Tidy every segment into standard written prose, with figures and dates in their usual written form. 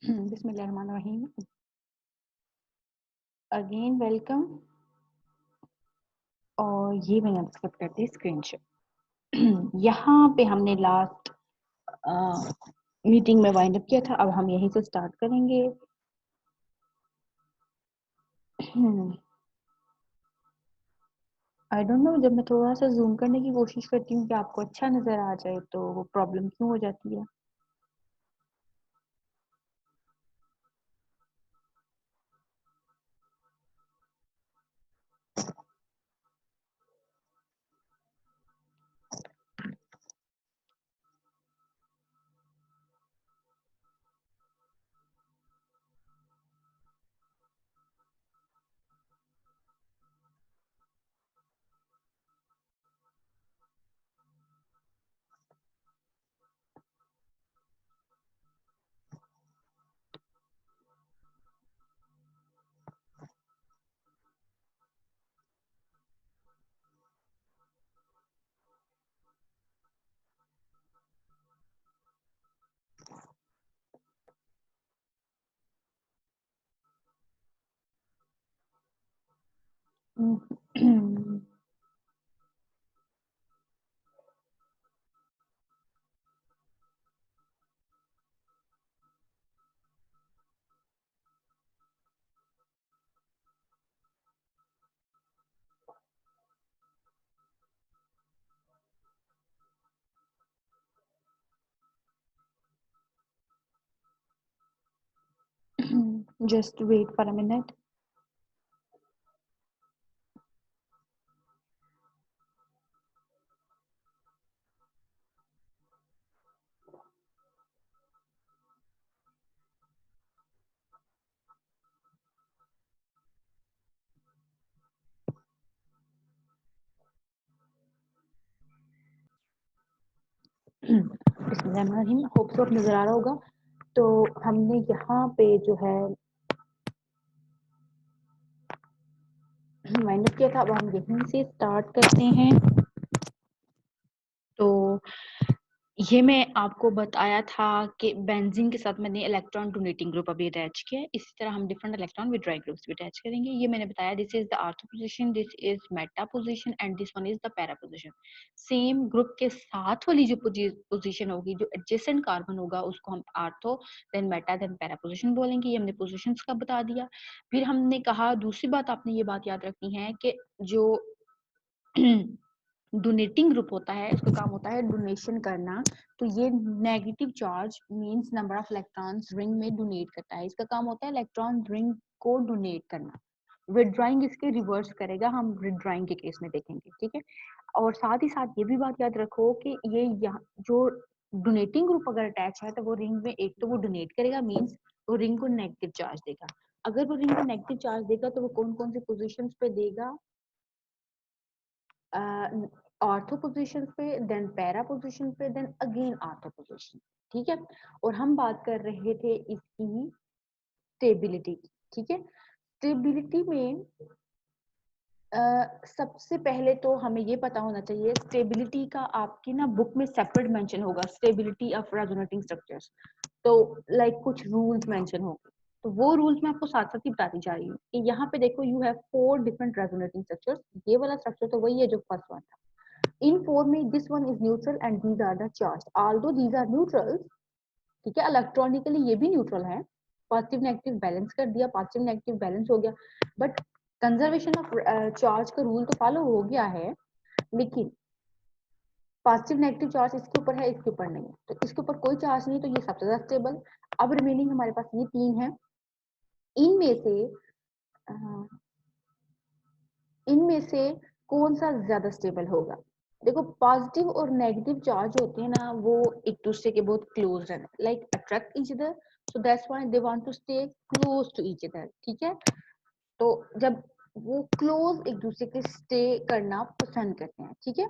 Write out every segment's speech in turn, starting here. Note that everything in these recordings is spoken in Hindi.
बिस्मिल्लाहिर्रहमानिर्रहीम। Again welcome. और ये मैंने एक्सेप्ट कर दी स्क्रीनशॉट। यहाँ पे हमने लास्ट मीटिंग में वाइंड अप किया था, अब हम यहीं से स्टार्ट करेंगे। आई डोंट नो, जब मैं थोड़ा सा जूम करने की कोशिश करती हूँ कि आपको अच्छा नजर आ जाए तो वो प्रॉब्लम क्यों हो जाती है। Just wait for a minute. बिस्मिल्लाहिर्रहमानिर्रहीम। होप सो नजर आ रहा होगा। तो हमने यहाँ पे जो है वाइंड अप किया था, अब हम यहीं से स्टार्ट करते हैं। तो ये मैं आपको बताया था कि बेंजीन के साथ मैंने इलेक्ट्रॉन डोनेटिंग ग्रुप अभी अटैच किया है। इसी तरह हम डिफरेंट इलेक्ट्रॉन विड्रॉइंग ग्रुप्स भी अटैच करेंगे। ये मैंने बताया, this is the ortho position, this is Meta position and this one is the para position. Same group के साथ वाली जो पोजीशन होगी, जो एडजेसेंट कार्बन होगा, उसको हम ortho, then meta, then para position बोलेंगे। ये हमने पोजीशंस का बता दिया। फिर हमने कहा दूसरी बात, आपने ये बात याद रखनी है कि जो डोनेटिंग ग्रुप होता है, इसका काम होता है डोनेशन करना। तो ये negative charge means number of electrons ring में डोनेट करता है। इसका काम होता है इलेक्ट्रॉन रिंग को डोनेट करना। विड्रॉइंग इसके रिवर्स करेगा, हम विड्रॉइंग के केस में देखेंगे, ठीक है। और साथ ही साथ ये भी बात याद रखो कि ये यहाँ जो डोनेटिंग ग्रुप अगर अटैच है तो वो रिंग में एक तो वो डोनेट करेगा, मींस वो रिंग को नेगेटिव चार्ज देगा। अगर वो रिंग को नेगेटिव चार्ज देगा तो वो कौन कौन सी पोजिशन पे देगा? ऑर्थो पोजीशन पे, देन पैरा पोजीशन पे, देन अगेन ऑर्थो पोजीशन, ठीक है। और हम बात कर रहे थे इसकी स्टेबिलिटी की, ठीक है। स्टेबिलिटी में सबसे पहले तो हमें ये पता होना चाहिए, स्टेबिलिटी का आपकी ना बुक में सेपरेट मेंशन होगा, स्टेबिलिटी ऑफ रेजोनेटिंग स्ट्रक्चर्स। तो लाइक कुछ रूल्स मेंशन होंगे, तो वो रूल्स मैं आपको साथ साथ ही बताती जा रही हूँ कि यहाँ पे देखो, you have 4 different resonating structures. ये वाला स्ट्रक्चर तो वही है जो फर्स्ट वन था। In for me, this one is neutral and these are the charged. Although these are neutrals, ठीक है, इलेक्ट्रॉनिकली ये भी न्यूट्रल है। पॉजिटिव नेगेटिव बैलेंस कर दिया, पॉजिटिव नेगेटिव बैलेंस हो गया, बट कंजर्वेशन ऑफ चार्ज का रूल तो फॉलो हो गया है, लेकिन पॉजिटिव नेगेटिव चार्ज इसके ऊपर है, इसके ऊपर नहीं है। तो इसके ऊपर कोई चार्ज नहीं, तो ये सबसे ज्यादा स्टेबल। अब रिमेनिंग हमारे पास ये तीन है। इनमें से इनमें से कौन सा ज्यादा स्टेबल होगा? देखो, पॉजिटिव और नेगेटिव चार्ज होते हैं ना, वो एक दूसरे के बहुत क्लोज है, like attract each other, so that's why they want to stay close to each other, ठीक है। तो जब वो क्लोज एक दूसरे के स्टे करना पसंद करते हैं, ठीक है।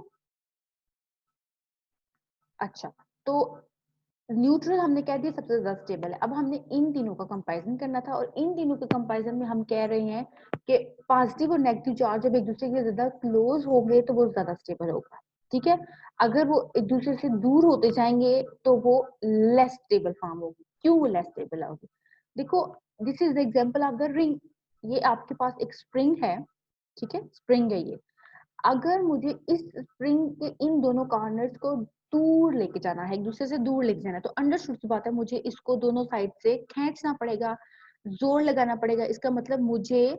अच्छा, तो न्यूट्रल हमने कह दिया सबसे ज्यादा स्टेबल है। अब हमने इन तीनों का कंपैरिजन करना था, और इन तीनों के कंपैरिजन में हम कह रहे हैं कि पॉजिटिव और नेगेटिव चार्ज जब एक दूसरे के ज्यादा क्लोज हो गए तो वो ज्यादा स्टेबल होगा, ठीक है। अगर वो एक दूसरे से दूर होते जाएंगे तो वो लेस स्टेबल फॉर्म होगी। क्यों वो लेस स्टेबल होगी? देखो, this is the example of the ring. ये आपके पास एक स्प्रिंग है, ठीक है, स्प्रिंग है ये। अगर मुझे इस स्प्रिंग के इन दोनों कॉर्नर्स को दूर लेके जाना है, एक दूसरे से दूर लेके जाना है, तो अंडरस्टूड सी बात है, मुझे इसको दोनों साइड से खींचना पड़ेगा, जोर लगाना पड़ेगा। इसका मतलब मुझे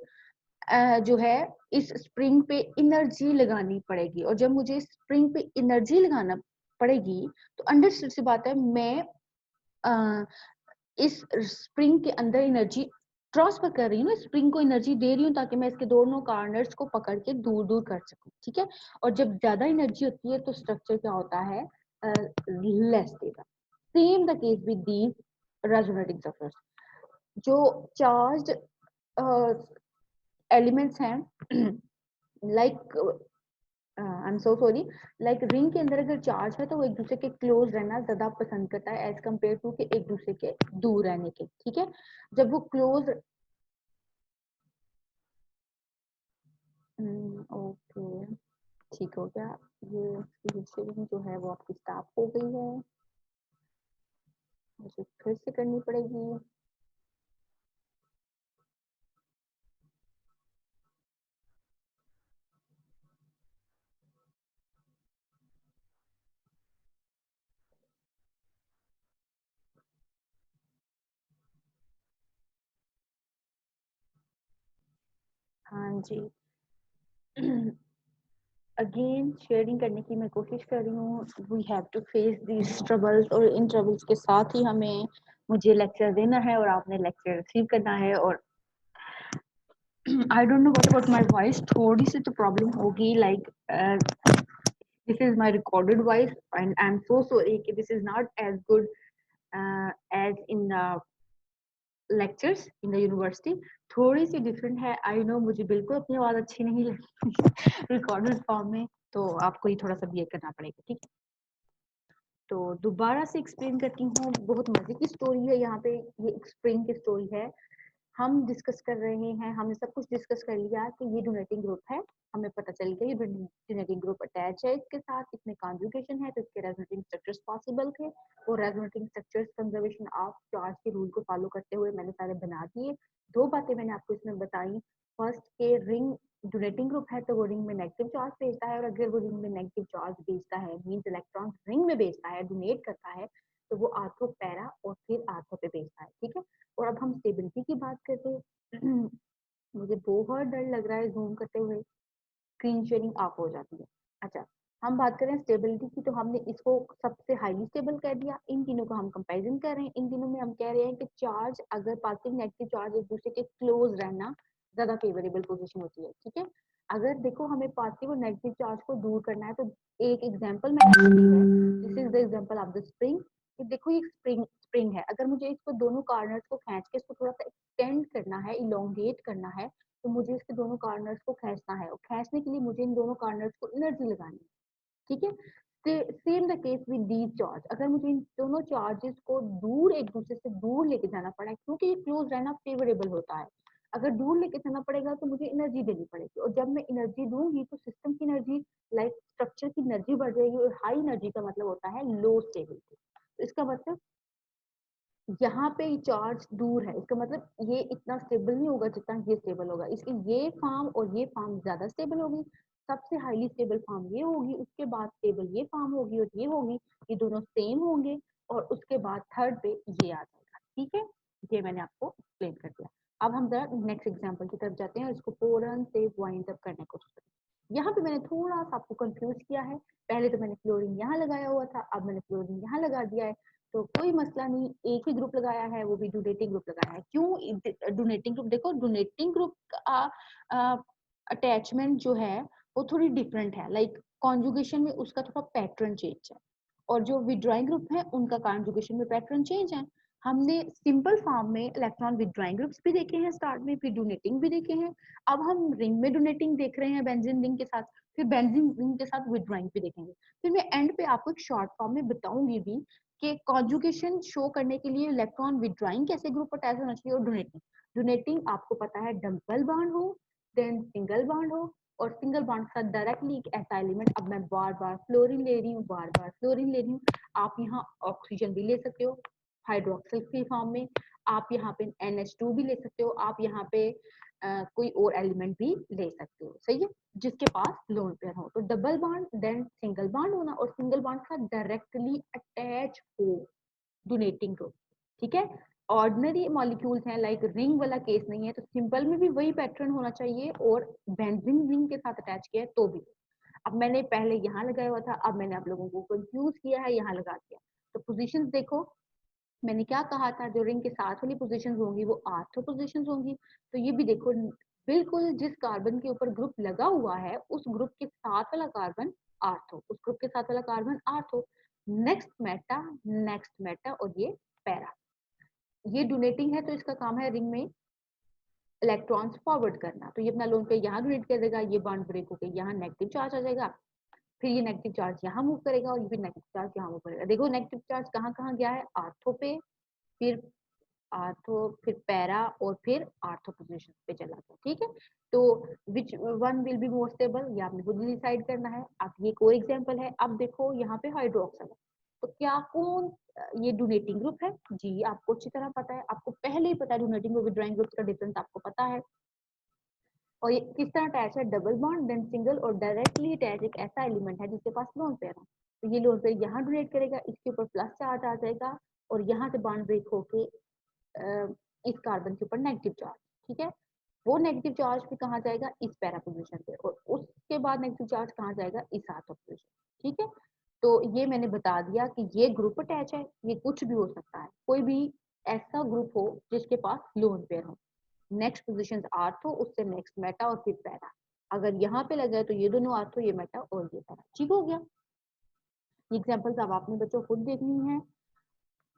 जो है इस स्प्रिंग पे एनर्जी लगानी पड़ेगी, और जब मुझे स्प्रिंग पे एनर्जी लगाना पड़ेगी तो अंडरस्टूड सी बात है, मैं अ, इस स्प्रिंग के अंदर एनर्जी ट्रांसफर कर रही हूँ ना, स्प्रिंग को एनर्जी दे रही हूँ ताकि मैं इसके दोनों कॉर्नर्स को पकड़ के दूर दूर कर सकूं, ठीक है। और जब ज्यादा एनर्जी होती है तो स्ट्रक्चर क्या होता है, लेस देगा। Same the case with these resonating structures. जो चार्ज एलिमेंट्स हैं like I am so sorry, like ring के अंदर अगर चार्ज है तो वो एक दूसरे के क्लोज रहना ज्यादा पसंद करता है एज कम्पेयर टू कि एक दूसरे के दूर रहने के, ठीक है। जब वो क्लोज, ओके, ठीक हो गया। ये शेयरिंग जो है वो आपकी स्टाप हो गई है, मुझे फिर से करनी पड़ेगी। हाँ जी। अगेन शेयरिंग करने की मैं कोशिश कर रही हूँ। We have to face these troubles, और इन ट्रबल्स के साथ ही हमें मुझे लेक्चर देना है और आपने लेक्चर रिसीव करना है। और I don't know what about my voice, थोड़ी सी तो प्रॉब्लम होगी, like this is my recorded voice and I am so sorry कि this is not as good as in lectures in the university. थोड़ी सी डिफरेंट है, आई नो, मुझे बिल्कुल अपनी आवाज अच्छी नहीं लगती रिकॉर्डेड फॉर्म में, तो आपको ही थोड़ा सा बिहेव करना पड़ेगा, ठीक है। तो दोबारा से एक्सप्लेन करती हूँ, बहुत मजे की स्टोरी है यहाँ पे, ये स्प्रिंग की स्टोरी है। हम डिस्कस कर रहे हैं, हमने सब कुछ डिस्कस कर लिया कि ये डोनेटिंग ग्रुप है, हमें पता चल गया ये डोनेटिंग ग्रुप अटैच है इसके साथ, इसमें कॉन्जुगेशन है, तो इसके रेजोनेटिंग स्ट्रक्चर्स पॉसिबल थे। और resonating structures conservation of charge के रूल को फॉलो करते हुए मैंने सारे बना दिए। दो बातें मैंने आपको इसमें बताई। फर्स्ट के रिंग डोनेटिंग ग्रुप है तो वो रिंग में नेगेटिव चार्ज भेजता है, और अगर वो रिंग में नेगेटिव चार्ज भेजता है मींस इलेक्ट्रॉन रिंग में भेजता है, डोनेट करता है, तो वो आर्थो पैरा और फिर आर्थो पे भेजता है, ठीक है। और अब हम स्टेबिलिटी की बात करते हैं। मुझे बहुत डर लग रहा है जूम करते हुए, स्क्रीन शेयरिंग ऑफ हो जाती है। अच्छा, हम बात करें स्टेबिलिटी की, तो हमने इसको सबसे हाईली स्टेबल कर दिया। इन तीनों का हम कंपैरिजन कर रहे हैं, इन तीनों में हम कह रहे हैं कि चार्ज अगर पॉजिटिव नेगेटिव चार्ज एक दूसरे के क्लोज रहना ज्यादा फेवरेबल पोजीशन होती है, ठीक है। अगर देखो हमें पॉजिटिव और नेगेटिव चार्ज को दूर करना है, तो एक एग्जांपल मैंने दी है, this is the example of the spring. कि देखो ये स्प्रिंग स्प्रिंग है, अगर मुझे इसको दोनों कॉर्नर्स को खींच के इसको थोड़ा सा एक्सटेंड करना है, इलोंगेट करना है, तो मुझे इसके दोनों कॉर्नर्स को खींचना है, और खींचने के लिए मुझे इन दोनों कॉर्नर्स को एनर्जी लगानी है, ठीक है। Same the case with these charge, अगर मुझे इन दोनों चार्जेस को दूर एक दूसरे से दूर लेके जाना पड़ा है, क्योंकि ये क्लोज रहना फेवरेबल होता है, अगर दूर लेके जाना पड़ेगा तो मुझे एनर्जी देनी पड़ेगी, और जब मैं एनर्जी दूंगी तो सिस्टम की एनर्जी, लाइक स्ट्रक्चर की एनर्जी बढ़ जाएगी, और हाई एनर्जी का मतलब होता है लो स्टेबिलिटी। तो इसका मतलब यहाँ पे चार्ज दूर है, इसका मतलब ये इतना स्टेबल नहीं होगा जितना ये स्टेबल होगा, इसकी ये फॉर्म और ये फॉर्म ज्यादा स्टेबल होगी। सबसे हाईली स्टेबल फॉर्म ये होगी, उसके बाद स्टेबल ये फॉर्म होगी और ये होगी, ये दोनों सेम होंगे, और उसके बाद थर्ड पे ये आ जाएगा, ठीक है। ये मैंने आपको एक्सप्लेन कर दिया। अब हम जरा नेक्स्ट एग्जाम्पल की तरफ जाते हैं और इसको पूर्ण से वाइंड अप करने की कोशिश करते हैं। यहाँ पे मैंने थोड़ा सा आपको कंफ्यूज किया है, पहले तो मैंने क्लोरीन यहाँ लगाया हुआ था, अब मैंने क्लोरीन यहाँ लगा दिया है, तो कोई मसला नहीं, एक ही ग्रुप लगाया है, वो भी डोनेटिंग ग्रुप लगाया है। क्यों डोनेटिंग ग्रुप, देखो डोनेटिंग ग्रुप का अटैचमेंट जो है वो थोड़ी डिफरेंट है, लाइक कॉन्जुगेशन में उसका थोड़ा पैटर्न चेंज है, और जो विड्रॉइंग ग्रुप है उनका कॉन्जुगेशन में पैटर्न चेंज है। हमने सिंपल फॉर्म में इलेक्ट्रॉन विड्रॉइंग ग्रुप्स भी देखे हैं स्टार्ट में, फिर डोनेटिंग भी देखे हैं, अब हम रिंग में डोनेटिंग देख रहे हैं बेंजीन रिंग के साथ, फिर बेंजीन रिंग के साथ विड्रॉइंग भी देखेंगे। फिर मैं एंड पे आपको एक शॉर्ट फॉर्म में बताऊंगी भी कि कॉन्जुगेशन शो करने के लिए इलेक्ट्रॉन विड्रॉइंग कैसे ग्रुप अटैच होना चाहिए, और डोनेटिंग। डोनेटिंग आपको पता है डबल बॉन्ड हो, देन सिंगल बॉन्ड हो, और सिंगल बॉन्ड के साथ डायरेक्टली एक ऐसा एलिमेंट, अब मैं बार बार फ्लोरीन ले रही हूँ, बार बार फ्लोरीन ले रही हूँ, आप यहाँ ऑक्सीजन भी ले सकते हो, हाइड्रोक्सिल की फॉर्म में। आप यहाँ पे NH2 भी ले सकते हो, आप यहाँ पे कोई और एलिमेंट भी ले सकते हो, सही है, जिसके पास लोन पेयर हो। तो double bond then single bond होना, और सिंगल बॉन्ड का डायरेक्टली अटैच हो डोनेटिंग ग्रुप, ठीक है। ऑर्डिनरी मॉलिक्यूल्स हैं, लाइक रिंग वाला केस नहीं है, तो सिंपल में भी वही पैटर्न होना चाहिए, और बेंजीन रिंग के साथ अटैच किया है तो भी। अब मैंने पहले यहाँ लगाया हुआ था, अब मैंने आप लोगों को कंफ्यूज किया है, यहाँ लगा दिया। तो पोजीशंस देखो, मैंने क्या कहा था, जो रिंग के साथ वाली पोजीशंस होंगी वो आर्थो पोजीशंस होंगी। तो ये भी देखो, बिल्कुल जिस कार्बन के ऊपर ग्रुप लगा हुआ है उस ग्रुप के साथ वाला कार्बन आर्थो, उस ग्रुप के साथ वाला कार्बन आर्थो, नेक्स्ट मेटा और ये पैरा। ये डोनेटिंग है तो इसका काम है रिंग में इलेक्ट्रॉन्स फॉरवर्ड करना। तो ये अपना लोन पे यहाँ डोनेट कर देगा, ये बॉन्ड ब्रेक होकर यहाँ नेगेटिव चार्ज आ जाएगा, फिर ये नेगेटिव चार्ज यहाँ मूव करेगा और ये भी नेगेटिव चार्ज यहाँ मूव करेगा। देखो नेगेटिव चार्ज कहाँ कहाँ गया है, आर्थो पे, फिर आर्थो, फिर पैरा, और फिर आर्थो पोजीशन पे चला गया, ठीक है। तो which one will be more stable, ये आपने खुद डिसाइड करना है। अब ये कोई एग्जांपल है, अब देखो यहाँ पे हाइड्रोक्साइड है, तो क्या कौन ये डोनेटिंग ग्रुप है, जी आपको अच्छी तरह पता है, आपको पहले ही पता है डोनेटिंग और विड्रॉइंग ग्रुप का डिफरेंस आपको पता है। और ये किस तरह अटैच है, डबल बॉन्ड देन सिंगल, और डायरेक्टली अटैच एक ऐसा एलिमेंट है जिसके पास लोन पेयर है। तो ये लोन पेयर यहाँ डोनेट करेगा, इसके ऊपर प्लस चार्ज आ जाएगा, और यहाँ से बॉन्ड ब्रेक होके इस कार्बन के ऊपर नेगेटिव चार्ज, ठीक है। वो नेगेटिव चार्ज भी कहाँ जाएगा, इस पैरा पोजीशन पे, और उसके बाद नेगेटिव चार्ज कहाँ जाएगा, इस आर्थो पोजीशन, ठीक है। तो ये मैंने बता दिया कि ये ग्रुप अटैच है, ये कुछ भी हो सकता है, कोई भी ऐसा ग्रुप हो जिसके पास लोन पेयर हो। नेक्स्ट पोजीशन आर्थो, उससे नेक्स्ट मेटा, और फिर पैरा। अगर यहाँ पे लगा है तो ये दोनों आर्थो, ये मेटा और ये पैरा, ठीक हो गया। एग्जाम्पल्स अब आपने बच्चों खुद देखनी है।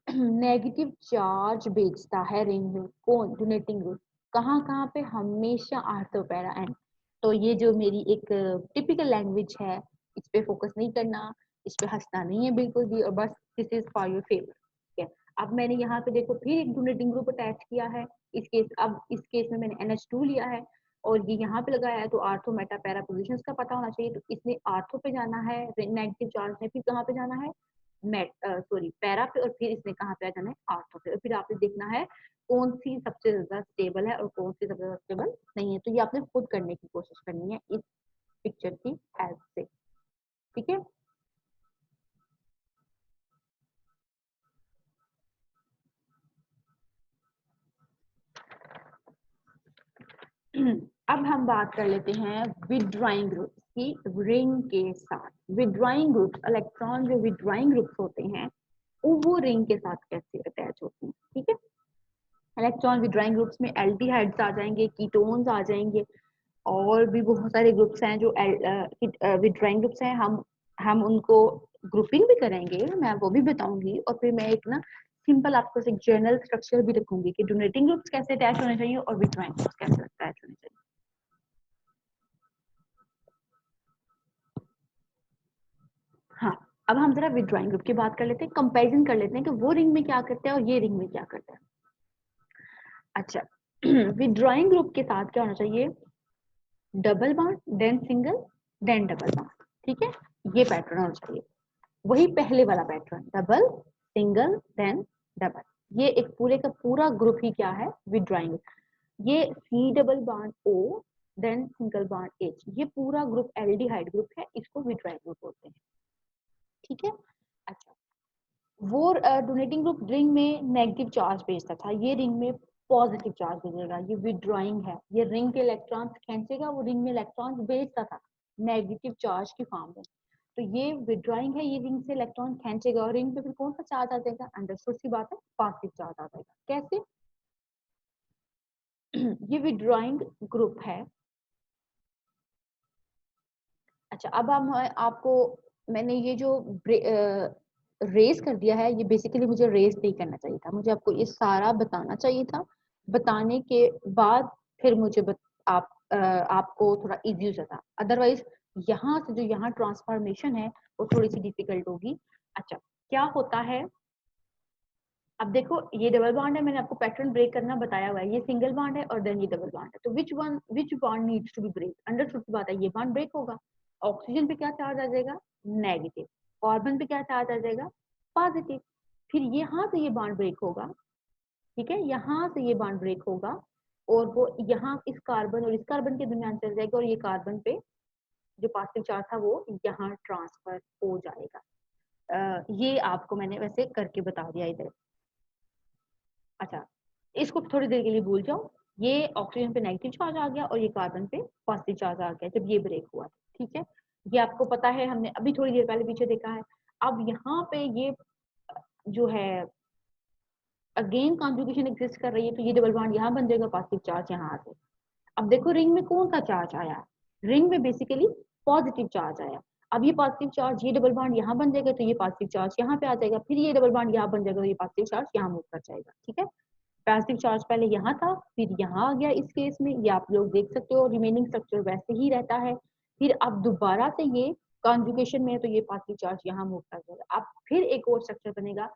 नेगेटिव चार्ज भेजता है रिंग में कौन, डोनेटिंग ग्रुप, कहाँ कहाँ पे, हमेशा आर्थो पैरा एंड। तो ये जो मेरी एक टिपिकल लैंग्वेज है, इस पे फोकस नहीं करना, इस पे हंसना नहीं है बिल्कुल भी, और बस this is for your favour, ठीक है। अब मैंने यहाँ पे देखो फिर एक डोनेटिंग ग्रुप अटैच किया है, इस केस में मैंने NH2 लिया है, और ये यहाँ पे लगाया है, तो आर्थो मेटा पैरा पोजिशन का पता होना चाहिए। तो इसने आर्थो पे जाना है, नेगेटिव चार्ज ने फिर कहाँ पे जाना है, पैरा पे, और फिर इसने कहाँ पे आ जाना है, आर्थो पे। और फिर आपने देखना है कौन सी सबसे ज्यादा स्टेबल है और कौन सी सबसे ज्यादा स्टेबल नहीं है। तो ये आपने खुद करने की कोशिश करनी है इस पिक्चर की हेल्प से, ठीक है। अब हम बात कर लेते हैं विड्रॉइंग ग्रुप की रिंग के साथ। विड्रॉइंग ग्रुप, इलेक्ट्रॉन जो विड्रॉइंग ग्रुप्स होते हैं वो रिंग के साथ कैसे अटैच होते हैं, ठीक है। इलेक्ट्रॉन विड्रॉइंग ग्रुप्स में एल्डिहाइड्स आ जाएंगे, कीटोन्स आ जाएंगे, और भी बहुत सारे ग्रुप्स हैं जो विड्रॉइंग ग्रुप्स हैं। हम उनको ग्रुपिंग भी करेंगे, मैं वो भी बताऊंगी, और फिर मैं एक ना सिंपल आपको एक जनरल स्ट्रक्चर भी रखूंगी कि डोनेटिंग ग्रुप्स कैसे अटैच होने चाहिए और विड्रॉइंग ग्रुप्स कैसे अटैच होने चाहिए। हाँ, अब हम जरा विड्रॉइंग ग्रुप की बात कर लेते हैं, कंपैरिजन कर लेते हैं कि वो रिंग में क्या करते हैं और ये रिंग में क्या करते हैं। अच्छा, विड्रॉइंग ग्रुप के साथ क्या होना चाहिए, double bond then single then double bond, ठीक है। ये पैटर्न होना चाहिए, वही पहले वाला pattern, double single then double. ये एक पूरे का पूरा ग्रुप ही क्या है, विड्रॉइंग। ये C double bond O then single bond H, ये पूरा ग्रुप एल्डिहाइड ग्रुप है, इसको विड्रॉइंग ग्रुप बोलते हैं, ठीक है। अच्छा, वो डोनेटिंग ग्रुप रिंग में नेगेटिव चार्ज भेजता था, ये रिंग में पॉजिटिव चार्ज भेजेगा, ये विड्रॉइंग है, ये रिंग के इलेक्ट्रॉन्स खींचेगा, वो रिंग में इलेक्ट्रॉन्स भेजता था नेगेटिव चार्ज की फॉर्म में। तो ये विड्रॉइंग है, ये रिंग से इलेक्ट्रॉन खींचेगा, और रिंग पे फिर कौन सा चार्ज आ जाएगा, अंडरस्टूड सी बात है, पॉजिटिव चार्ज आ जाएगा। कैसे, ये विड्रॉइंग ग्रुप है। अच्छा, अब हम आपको, मैंने ये जो रेस कर दिया है, ये बेसिकली मुझे रेस नहीं करना चाहिए था, मुझे आपको ये सारा बताना चाहिए था। बताने के बाद फिर मुझे आपको थोड़ा इजी हो जाता, अदरवाइज यहाँ से जो यहाँ ट्रांसफॉर्मेशन है वो थोड़ी सी डिफिकल्ट होगी। अच्छा, क्या होता है, अब देखो ये डबल बॉन्ड है, मैंने आपको पैटर्न ब्रेक करना बताया हुआ है, ये सिंगल बॉन्ड है और देन ये डबल बॉन्ड है। तो which bond needs to be break, understood की बात है, ये बॉन्ड ब्रेक होगा। ऑक्सीजन पे क्या चार्ज आ जाएगा, नेगेटिव। कार्बन पे क्या चार्ज आ जाएगा, पॉजिटिव। फिर यहाँ से ये बॉन्ड ब्रेक होगा, ठीक है, यहाँ से ये बॉन्ड ब्रेक होगा और वो यहाँ इस कार्बन और इस कार्बन के दरमियान चल जाएगा और ये कार्बन पे जो पॉजिटिव चार्ज था वो यहाँ ट्रांसफर हो जाएगा। ये आपको मैंने वैसे करके बता दिया इधर। अच्छा, इसको थोड़ी देर के लिए भूल जाओ। ये ऑक्सीजन पे नेगेटिव चार्ज आ गया और ये कार्बन पे पॉजिटिव चार्ज आ गया जब ये ब्रेक हुआ, ठीक है। ये आपको पता है, हमने अभी थोड़ी देर पहले पीछे देखा है। अब यहाँ पे ये जो है अगेन कॉन्जुगेशन एग्जिस्ट कर रही है, तो ये डबल बॉन्ड यहाँ बन जाएगा, पॉजिटिव चार्ज यहाँ से। अब देखो रिंग में कौन सा चार्ज आया, रिंग में बेसिकली पॉजिटिव चार्ज आया। अब ये पॉजिटिव चार्ज, ये डबल बॉन्ड यहाँ बन जाएगा तो ये पॉजिटिव चार्ज यहाँ पे आ जाएगा, फिर ये डबल बॉन्ड यहाँ बन जाएगा तो ये पॉजिटिव चार्ज यहाँ मूव कर जाएगा, ठीक है। पॉजिटिव चार्ज पहले यहाँ था, फिर यहाँ आ गया इस केस में, ये आप लोग देख सकते हो रिमेनिंग स्ट्रक्चर वैसे ही रहता है। फिर अब दोबारा से ये कॉन्जुगेशन में है तो ये पॉजिटिव चार्ज यहाँ मूव कर जाएगा। अब फिर एक और स्ट्रक्चर बनेगा,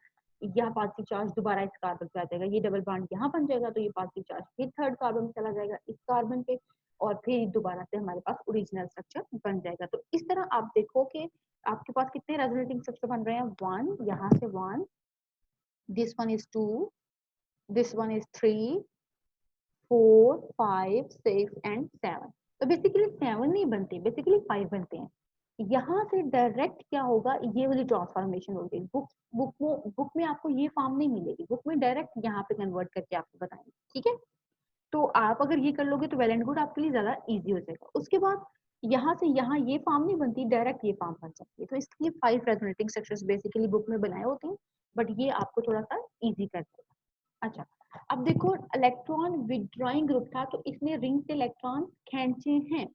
यहाँ पॉजिटिव चार्ज दोबारा इस कार्बन पे आ जाएगा, ये डबल बॉन्ड यहाँ बन जाएगा तो ये पॉजिटिव चार्ज फिर थर्ड कार्बन में चला जाएगा इस कार्बन पे और फिर दोबारा से हमारे पास ओरिजिनल स्ट्रक्चर बन जाएगा। तो इस तरह आप देखो कि आपके पास कितने रेजोनेटिंग स्ट्रक्चर बन रहे हैं, 1, यहाँ से 1, this one is 2, this one is 3, 4, 5, 6 and 7। तो बेसिकली 7 नहीं बनते, बेसिकली 5 बनते हैं। यहाँ से डायरेक्ट क्या होगा, ये वाली ट्रांसफॉर्मेशन होगी। बुक में आपको ये फॉर्म नहीं मिलेगी, बुक में डायरेक्ट यहाँ पे कन्वर्ट करके आपको बताएंगे, ठीक है। तो आप अगर ये कर लोगे तो वेल एंड गुड, आपके लिए ज्यादा इजी हो जाएगा। उसके बाद यहाँ से यहाँ ये फॉर्म नहीं बनती, डायरेक्ट ये फॉर्म बन जाती है। तो इसलिए 5 रेजोनेटिंग स्ट्रक्चर्स बेसिकली बुक में बनाए होते हैं, बट ये आपको थोड़ा सा इजी कर देगा। अच्छा, अब देखो इलेक्ट्रॉन विथड्रॉइंग ग्रुप था तो इसने रिंग से इलेक्ट्रॉन खींचे हैं,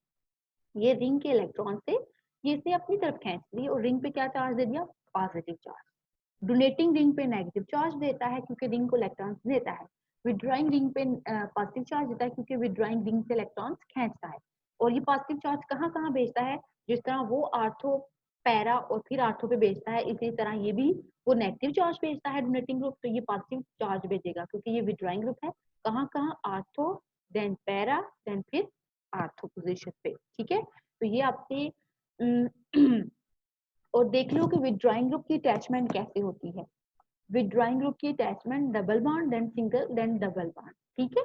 ये रिंग के इलेक्ट्रॉन से ये इसे अपनी तरफ खींच लिए और रिंग पे क्या चार्ज दे दिया, पॉजिटिव चार्ज। डोनेटिंग रिंग पे नेगेटिव चार्ज देता है क्योंकि रिंग को इलेक्ट्रॉन्स देता है, विथड्रॉइंग रिंग पे पॉजिटिव चार्ज देता है क्योंकि विथड्रॉइंग रिंग से इलेक्ट्रॉन्स खींचता है। और ये पॉजिटिव चार्ज कहाँ कहाँ भेजता है, जिस तरह वो आर्थो पैरा और फिर आर्थो पे भेजता है, इसी तरह ये भी वो नेगेटिव चार्ज भेजता है डोनेटिंग ग्रुप, तो ये पॉजिटिव चार्ज भेजेगा क्योंकि ये विथड्रॉइंग ग्रुप है। कहाँ कहाँ, आर्थो, देन पैरा, देन फिर आर्थो पोजीशन पे, ठीक है। तो ये आपके और देख लो कि विथड्रॉइंग ग्रुप की अटैचमेंट कैसे होती है। विथड्रॉइंग ग्रुप की attachment double bond then single then double bond, ठीक है।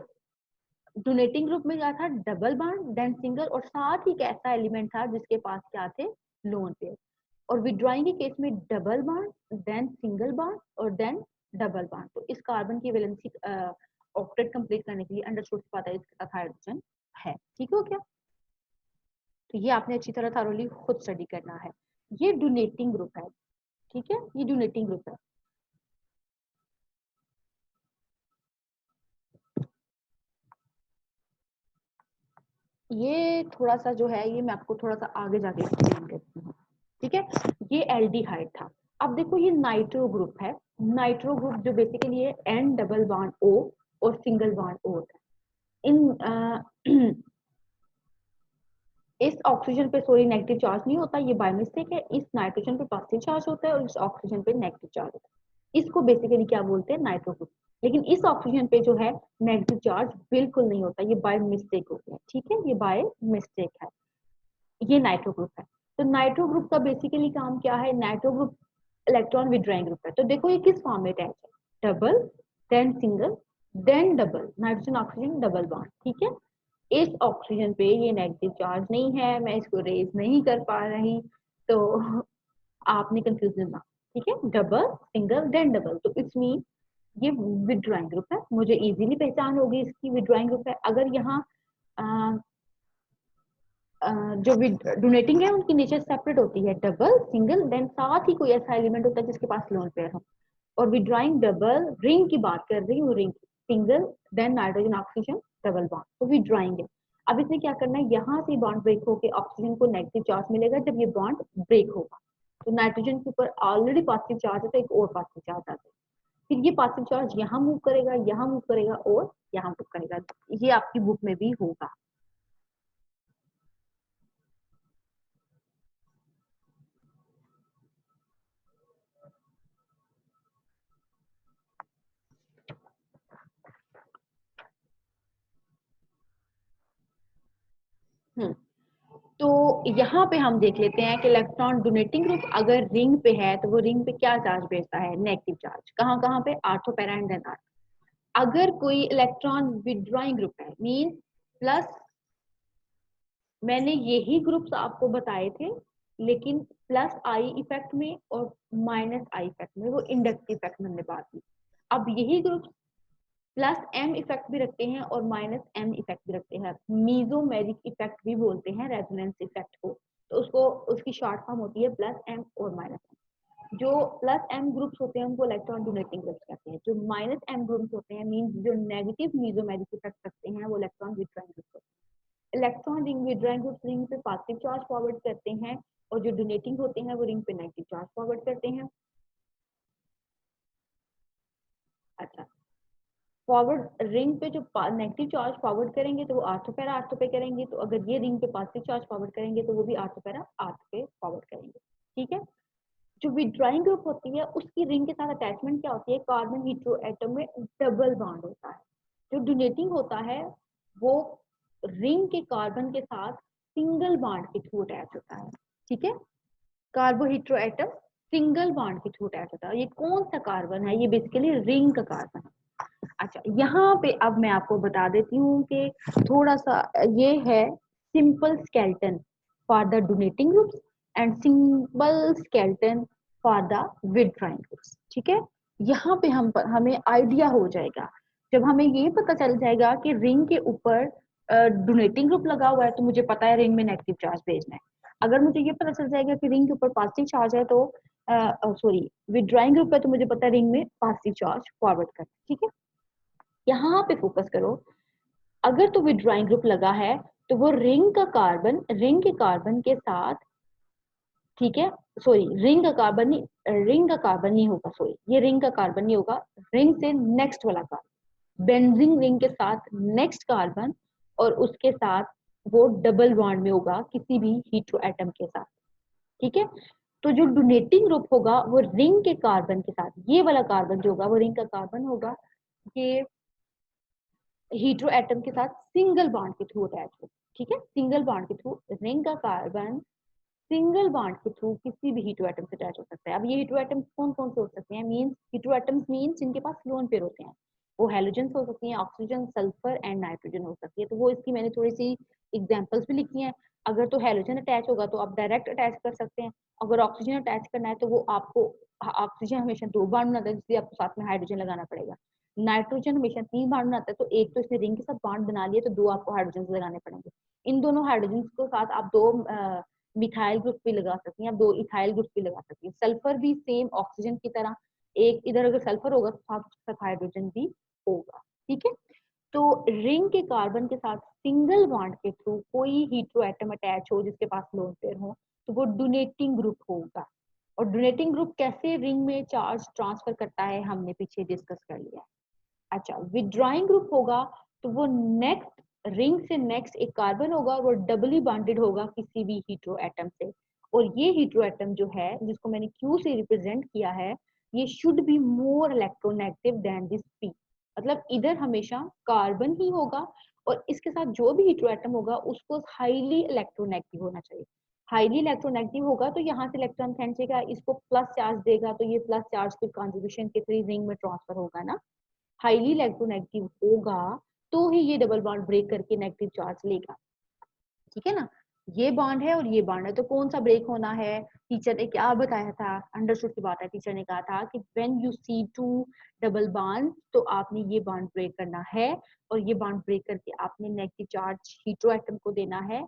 डोनेटिंग ग्रुप में क्या था, डबल बॉन्ड देन सिंगल और साथ ही एक ऐसा एलिमेंट था जिसके पास क्या थे, लोन पेयर। और विथड्रॉइंग के केस में double bond then single bond और देन डबल बॉन्ड। तो इस कार्बन की वैलेंसी ऑक्टेट कंप्लीट करने के लिए अंडरस्टूड पाता है इसके साथ हाइड्रोजन है, ठीक हो क्या। तो ये आपने अच्छी तरह थारोली खुद स्टडी करना है। ये डोनेटिंग ग्रुप है, ठीक है, ये डोनेटिंग ग्रुप है। ये थोड़ा सा जो है ये मैं आपको थोड़ा सा आगे जाके एक्सप्लेन करती हूँ, ठीक है। ये एल्डिहाइड था। अब देखो ये नाइट्रो ग्रुप है, नाइट्रो ग्रुप जो बेसिकली है एन डबल बॉन्ड ओ और सिंगल बॉन्ड ओ होता है। इन इस ऑक्सीजन पे सॉरी नेगेटिव चार्ज नहीं होता, ये बाय मिस्टेक है। इस नाइट्रोजन पे पॉजिटिव चार्ज होता है और इस ऑक्सीजन पे नेगेटिव चार्ज होता है। इसको बेसिकली क्या बोलते हैं, नाइट्रो ग्रुप। लेकिन इस ऑक्सीजन पे जो है नेगेटिव चार्ज बिल्कुल नहीं होता, ये बाय मिस्टेक हो गया, ठीक है, ये बाय मिस्टेक है। ये नाइट्रो ग्रुप है। तो नाइट्रो ग्रुप का बेसिकली काम क्या है, nitro group electron withdrawing group है। तो देखो ये किस फॉर्म में अटैच है, double then single then double, nitrogen oxygen double bond, ठीक है। इस ऑक्सीजन पे ये नेगेटिव चार्ज नहीं है, मैं इसको रेज नहीं कर पा रही, तो आपने कंफ्यूजन ना, ठीक है, डबल सिंगल देन डबल। तो इट्स मीन ये विथड्रॉइंग ग्रुप है, मुझे इजीली पहचान होगी इसकी, विथड्रॉइंग ग्रुप है। अगर यहाँ जो डोनेटिंग है उनकी नेचर सेपरेट होती है, डबल सिंगल देन साथ ही कोई ऐसा एलिमेंट होता है जिसके पास लोन पेयर हो। और विथड्रॉइंग डबल रिंग की बात कर रही हूँ, ring single then nitrogen oxygen double bond, तो विथड्रॉइंग है। अब इसने क्या करना है, यहाँ से बॉन्ड ब्रेक होकर ऑक्सीजन को नेगेटिव चार्ज मिलेगा जब ये बॉन्ड ब्रेक होगा। तो नाइट्रोजन के ऊपर ऑलरेडी पॉजिटिव चार्ज है तो एक और पॉजिटिव चार्ज आता है, फिर ये पॉजिटिव चार्ज यहाँ मूव करेगा, यहाँ मूव करेगा और यहाँ मूव करेगा। ये आपकी बुक में भी होगा। हम्म तो यहाँ पे हम देख लेते हैं कि इलेक्ट्रॉन डोनेटिंग ग्रुप अगर रिंग पे है तो वो रिंग पे क्या चार्ज भेजता है, नेगेटिव चार्ज। कहाँ कहाँ पे, ortho para and then ortho. अगर कोई इलेक्ट्रॉन विड्रॉइंग ग्रुप है, मीन प्लस, मैंने यही ग्रुप्स आपको बताए थे लेकिन प्लस आई इफेक्ट में और माइनस आई इफेक्ट में, वो इंडक्टिव इफेक्ट में हमने बात की। अब यही ग्रुप्स प्लस एम इफेक्ट भी रखते हैं और माइनस एम इफेक्ट भी रखते हैं, मीजोमेरिक इफेक्ट भी बोलते हैं रेजोनेंस इफेक्ट को। तो उसको, उसकी शॉर्ट फॉर्म होती है प्लस एम और माइनस एम। जो प्लस एम ग्रुप्स होते हैं उनको इलेक्ट्रॉन डोनेटिंग ग्रुप्स कहते हैं। जो माइनस एम ग्रुप्स होते हैं, मीन जो नेगेटिव मीजोमेरिक इफेक्ट रखते हैं, वो इलेक्ट्रॉन विड्रॉइंग ग्रुप्स होते हैं। Electron ring withdrawing groups ring पे पॉजिटिव चार्ज फॉरवर्ड करते हैं और जो डोनेटिंग होते हैं वो रिंग पे नेगेटिव चार्ज फॉरवर्ड करते हैं। अच्छा, फॉरवर्ड रिंग पे जो नेगेटिव चार्ज फॉरवर्ड करेंगे तो वो आर्थो पैरा आर्थो पे करेंगे, तो अगर ये रिंग पे पॉजिटिव चार्ज फॉरवर्ड करेंगे तो वो भी आर्थो पैरा आर्थो पे फॉरवर्ड करेंगे। ठीक है। जो विड्रॉइंग ग्रुप होती है उसकी रिंग के साथ अटैचमेंट क्या होती है, कार्बन हीट्रो एटम में डबल बॉन्ड होता है। जो डोनेटिंग होता है वो रिंग के कार्बन के साथ सिंगल बॉन्ड के थ्रू अटैच होता है। ठीक है। कार्बोहीड्रो एटम सिंगल बॉन्ड के थ्रू अटैच होता है। ये कौन सा कार्बन है, ये बेसिकली रिंग का कार्बन है। अच्छा, यहाँ पे अब मैं आपको बता देती हूँ कि थोड़ा सा ये है simple skeleton for the donating groups and simple skeleton for the withdrawing groups. ठीक है। यहाँ पे हमें आइडिया हो जाएगा जब हमें ये पता चल जाएगा कि रिंग के ऊपर डोनेटिंग ग्रुप लगा हुआ है तो मुझे पता है रिंग में नेगेटिव चार्ज भेजना है। अगर मुझे ये पता चल जाएगा कि रिंग के ऊपर पॉजिटिव चार्ज है तो सॉरी विड्रॉइंग ग्रुप है तो मुझे पता है रिंग में पॉजिटिव चार्ज फॉरवर्ड करना है। ठीक है। यहाँ पे फोकस करो। अगर तो विड्रॉइंग ग्रुप लगा है तो वो रिंग का कार्बन रिंग के कार्बन के साथ, ठीक है, सॉरी रिंग का कार्बन नहीं, रिंग का कार्बन नहीं होगा, सॉरी ये रिंग का कार्बन नहीं होगा, रिंग से नेक्स्ट वाला कार्बन, बेंजीन रिंग के साथ नेक्स्ट कार्बन, और उसके साथ वो डबल बॉन्ड में होगा किसी भी हीट्रो एटम के साथ। ठीक है। तो जो डोनेटिंग ग्रुप होगा वो रिंग के कार्बन के साथ, ये वाला कार्बन जो होगा वो रिंग का कार्बन होगा, ये हीट्रो एटम के साथ सिंगल बॉन्ड के थ्रू अटैच हो। ठीक है। सिंगल बॉन्ड के थ्रू रिंग का कार्बन सिंगल बॉन्ड के थ्रू किसी भी हीट्रो एटम से अटैच हो सकता है। अब ये हीट्रो एटम्स कौन कौन से हो सकते हैं, मींस हीट्रो एटम्स मींस जिनके पास लोन पेयर होते हैं। वो हेलोजेंस हो सकती हैं, ऑक्सीजन, सल्फर एंड नाइट्रोजन हो सकती है। तो वो इसकी मैंने थोड़ी सी एग्जांपल्स भी लिखी हैं। अगर तो हेलोजन अटैच होगा तो आप डायरेक्ट अटैच कर सकते हैं। अगर ऑक्सीजन अटैच करना है तो वो आपको, ऑक्सीजन हमेशा दो बॉन्ड बनाता है इसलिए आपको साथ में हाइड्रोजन लगाना पड़ेगा। नाइट्रोजन हमेशा तीन बॉन्ड बनाता है तो एक तो इसने रिंग के साथ बॉन्ड बना लिया तो दो आपको हाइड्रोजन लगाने पड़ेंगे। इन दोनों हाइड्रोजन को साथ आप दो मिथाइल ग्रुप भी लगा सकती हैं, आप दो इथाइल ग्रुप भी लगा सकती हैं। सल्फर भी सेम ऑक्सीजन की तरह, एक इधर अगर सल्फर होगा तो साथ उसके साथ हाइड्रोजन भी होगा। ठीक है। तो रिंग के कार्बन के साथ सिंगल बॉन्ड के थ्रू कोई हीट्रो एटम अटैच हो जिसके पास लोन पेयर हो तो वो डोनेटिंग ग्रुप होगा। और डोनेटिंग ग्रुप कैसे रिंग में चार्ज ट्रांसफर करता है हमने पीछे डिस्कस कर लिया। अच्छा, विड्रॉइंग ग्रुप होगा तो वो नेक्स्ट रिंग से नेक्स्ट एक कार्बन होगा और वो डबली बॉन्डेड होगा किसी भी हीट्रो एटम से। और ये हीट्रो एटम जो है जिसको मैंने क्यू से रिप्रेजेंट किया है, ये should be more electronegative than this P. मतलब इधर हमेशा कार्बन ही होगा और इसके साथ जो भी हीट्रो एटम होगा उसको हाईली इलेक्ट्रोनेगेटिव होना चाहिए। हाईली इलेक्ट्रोनेगेटिव होगा तो यहाँ से इलेक्ट्रॉन खींचेगा, इसको प्लस चार्ज देगा तो ये प्लस चार्ज फिर कॉन्जुगेशन के थ्रू रिंग में ट्रांसफर होगा ना। हाईली इलेक्ट्रोनेगेटिव होगा तो ही ये डबल बॉन्ड ब्रेक करके नेगेटिव चार्ज लेगा। ठीक है ना। ये बॉन्ड है और ये बॉन्ड है तो कौन सा ब्रेक होना है, टीचर ने क्या बताया था, अंडरस्टूड की बात है। टीचर ने कहा था कि when you see two double bond तो आपने ये बॉन्ड ब्रेक करना है और ये बॉन्ड ब्रेक करके आपने नेगेटिव चार्ज हीट्रो एटम को देना है,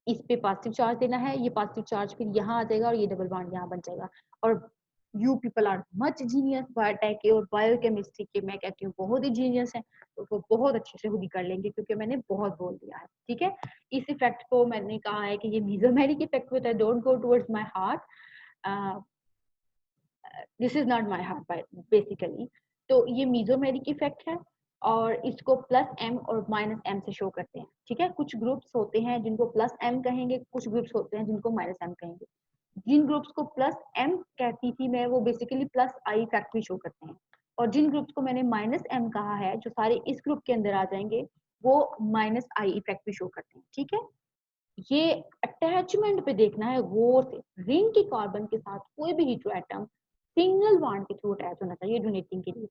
इस पे पॉजिटिव चार्ज देना है, ये पॉजिटिव चार्ज फिर यहाँ आ जाएगा और ये डबल बॉन्ड यहाँ बन जाएगा। और you people are much genius, biotech के और बायोकेमिस्ट्री के मैं कहती हूँ बहुत ही जीनियस है, तो वो बहुत अच्छे से खुद ही कर लेंगे क्योंकि मैंने बहुत बोल दिया है। ठीक है। इस इफेक्ट को मैंने कहा है कि ये मीजोमेरिक इफेक्ट होता है, don't go towards my heart, this is not my heart basically. तो ये मीजोमेरिक इफेक्ट है और इसको प्लस एम और माइनस एम से शो करते हैं। ठीक है। कुछ ग्रुप्स होते हैं जिनको प्लस एम कहेंगे, कुछ ग्रुप्स होते हैं जिनको माइनस एम कहेंगे। जिन ग्रुप्स को प्लस एम कहती थी मैं वो बेसिकली प्लस आई इफेक्ट भी शो करते हैं, और जिन ग्रुप्स को मैंने माइनस एम कहा है जो सारे इस ग्रुप के अंदर आ जाएंगे वो माइनस आई इफेक्ट भी शो करते हैं। ठीक है। ये अटैचमेंट पे देखना है गौर से। रिंग के कार्बन के साथ कोई भी हीट्रो एटम सिंगल बॉन्ड के थ्रू अटैच होना चाहिए डोनेटिंग के लिए।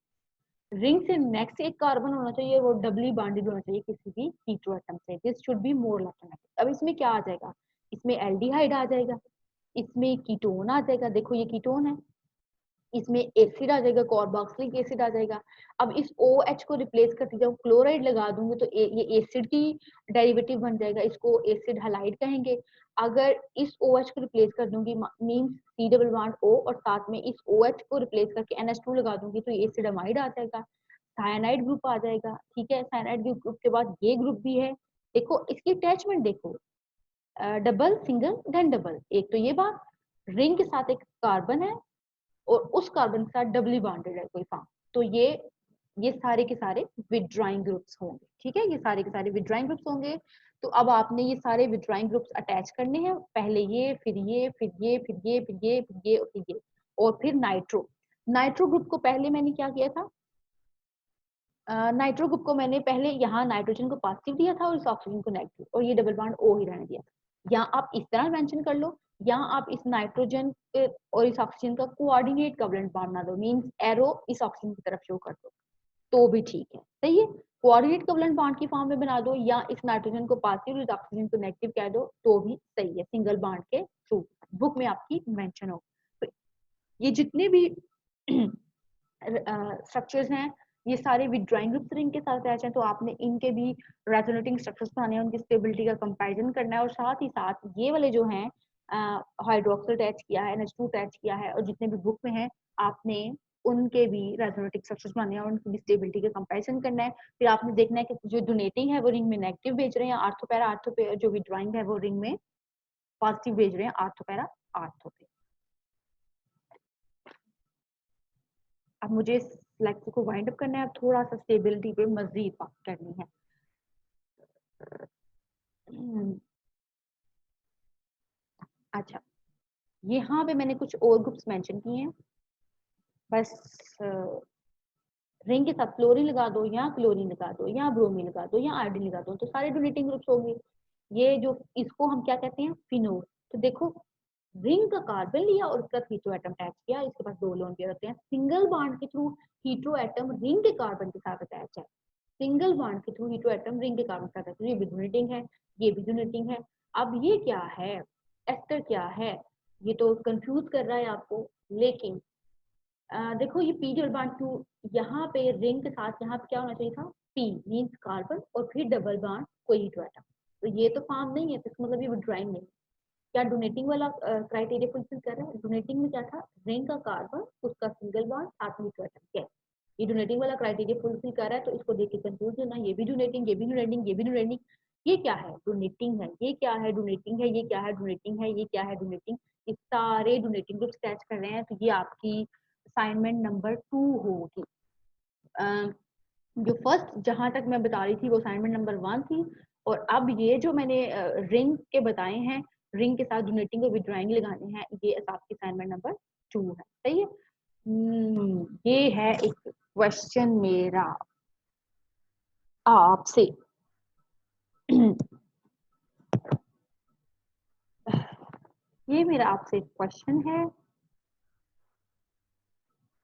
रिंग से नेक्स्ट एक कार्बन होना चाहिए, वो डबली बॉन्डेड होना चाहिए किसी भी हीट्रो एटम से। This should be more electronegative. अब इसमें क्या आ जाएगा, इसमें एल्डिहाइड आ जाएगा, इसमें कीटोन आ जाएगा, देखो ये कीटोन है, इसमें एसिड आ जाएगा, कार्बोक्सिलिक एसिड आ जाएगा। अब इस OH को रिप्लेस करके जब क्लोराइड लगा दूंगी तो ये एसिड की डेरिवेटिव बन जाएगा, इसको एसिड हैलाइड कहेंगे। अगर इस OH को रिप्लेस कर दूंगी means C double bond O, और साथ में इस OH को रिप्लेस करके NH2 लगा दूंगी तो एसिड अमाइड आ जाएगा, साइनाइड ग्रुप आ जाएगा। ठीक है, साइनाइड ग्रुप के बाद ये ग्रुप भी है। देखो इसकी अटैचमेंट देखो, डबल सिंगल देन डबल। एक तो ये बात, रिंग के साथ एक कार्बन है और उस कार्बन के साथ डबली बॉन्डेड है कोई फॉर्म, तो ये सारे के सारे विथड्रॉइंग ग्रुप्स होंगे। ठीक है, ये सारे के सारे विथड्रॉइंग ग्रुप्स होंगे। तो अब आपने ये सारे विथड्रॉइंग ग्रुप्स अटैच करने हैं, पहले ये, फिर ये, फिर ये, फिर ये, फिर ये, फिर ये, फिर ये, और फिर नाइट्रो। नाइट्रो ग्रुप को पहले मैंने क्या किया था, नाइट्रो ग्रुप को मैंने पहले यहाँ नाइट्रोजन को पॉजिटिव दिया था और इस ऑक्सीजन को नेगेटिव, और ये डबल बॉन्ड O ही रहने दिया था। या आप इस तरह मेंशन कर लो, या आप इस नाइट्रोजन और इस ऑक्सीजन का कोऑर्डिनेट कोवलेंट बॉन्ड बना दो, मींस एरो इस ऑक्सीजन की तरफ शो कर दो, तो भी ठीक है, सही है। कोऑर्डिनेट कोवलेंट बॉन्ड की फॉर्म में बना दो, या इस नाइट्रोजन को पॉजिटिव इस ऑक्सीजन को नेगेटिव कह दो, तो भी सही है, सिंगल बॉन्ड के थ्रू बुक में आपकी मेंशन हो। तो ये जितने भी स्ट्रक्चर्स हैं, ये सारे विथड्रॉइंग ग्रुप रिंग के साथ अटैच हैं, तो आपने इनके भी रेजोनेटिंग स्ट्रक्चर्स बनाने हैं, उनकी स्टेबिलिटी का कंपैरिजन करना है, और साथ ही साथ ये वाले जो हैं हाइड्रोक्सिल अटैच किया है, NH2 अटैच किया है, और जितने भी बुक में हैं आपने उनके भी रेजोनेटिक स्ट्रक्चर्स बनाने हैं और उनकी स्टेबिलिटी का कंपैरिजन करना है। फिर आपने देखना है कि जो डोनेटिंग है वो रिंग में नेगेटिव भेज रहे हैं आर्थो पैरा आर्थो पे, जो विथड्रॉइंग है वो रिंग में पॉजिटिव भेज रहे हैं आर्थो पैरा आर्थो पे। अब मुझे इस लेक्चर को वाइंड अप करना है, अब थोड़ा सा स्टेबिलिटी पे मजीद बात करनी है। अच्छा, यहाँ पे मैंने कुछ और ग्रुप्स मेंशन किए हैं, बस रिंग के साथ फ्लोरीन लगा दो, या क्लोरीन लगा दो, या ब्रोमीन लगा दो, या आयोडीन लगा दो, तो सारे डोनेटिंग ग्रुप्स होंगे। ये जो इसको हम क्या कहते हैं, फिनोल। तो देखो रिंग का कार्बन लिया और उसका हीट्रो एटम अटैच किया, इसके पास दो लोन पेयर होते हैं, सिंगल बॉन्ड के थ्रू हीट्रो एटम रिंग के कार्बन के साथ अटैच है, सिंगल बॉन्ड के थ्रू हीट्रो एटम रिंग के कार्बन के साथ अटैच है, ये भी डोनेटिंग है, ये भी डोनेटिंग है। अब ये क्या है, एस्टर क्या है, ये तो कंफ्यूज कर रहा है आपको, लेकिन देखो ये पी डबल बॉन्ड टू, यहाँ पे रिंग के साथ यहाँ पे क्या होना चाहिए था, पी मीन्स कार्बन और फिर डबल बॉन्ड कोई हीट्रो एटम, तो ये तो फॉर्म नहीं है, तो इसका मतलब ये विथड्रॉइंग नहीं। क्या डोनेटिंग वाला क्राइटेरिया फुलफिल कर रहा है, डोनेटिंग में क्या था, रिंग का कार्बन उसका सिंगल बॉन्ड साथ में हीट्रो एटम, क्या ये डोनेटिंग वाला क्राइटेरिया फुलफिल कर रहा है, तो इसको देख के कंफ्यूज होना, ये भी डोनेटिंग, ये भी डोनेटिंग, ये भी डोनेटिंग, ये क्या है, डोनेटिंग है, ये क्या है, डोनेटिंग है, ये क्या है, डोनेटिंग है, ये क्या है, डोनेटिंग, इस सारे डोनेटिंग ग्रुप अटैच कर रहे हैं, तो ये आपकी असाइनमेंट नंबर 2 होगी। जो फर्स्ट जहां तक मैं बता रही थी वो असाइनमेंट नंबर 1 थी, और अब ये जो मैंने रिंग के बताए हैं, रिंग के साथ डोनेटिंग और विथड्रॉइंग लगाने हैं, ये आपकी असाइनमेंट नंबर 2 है, सही है। ये है एक क्वेश्चन मेरा आपसे। ये मेरा आपसे क्वेश्चन है,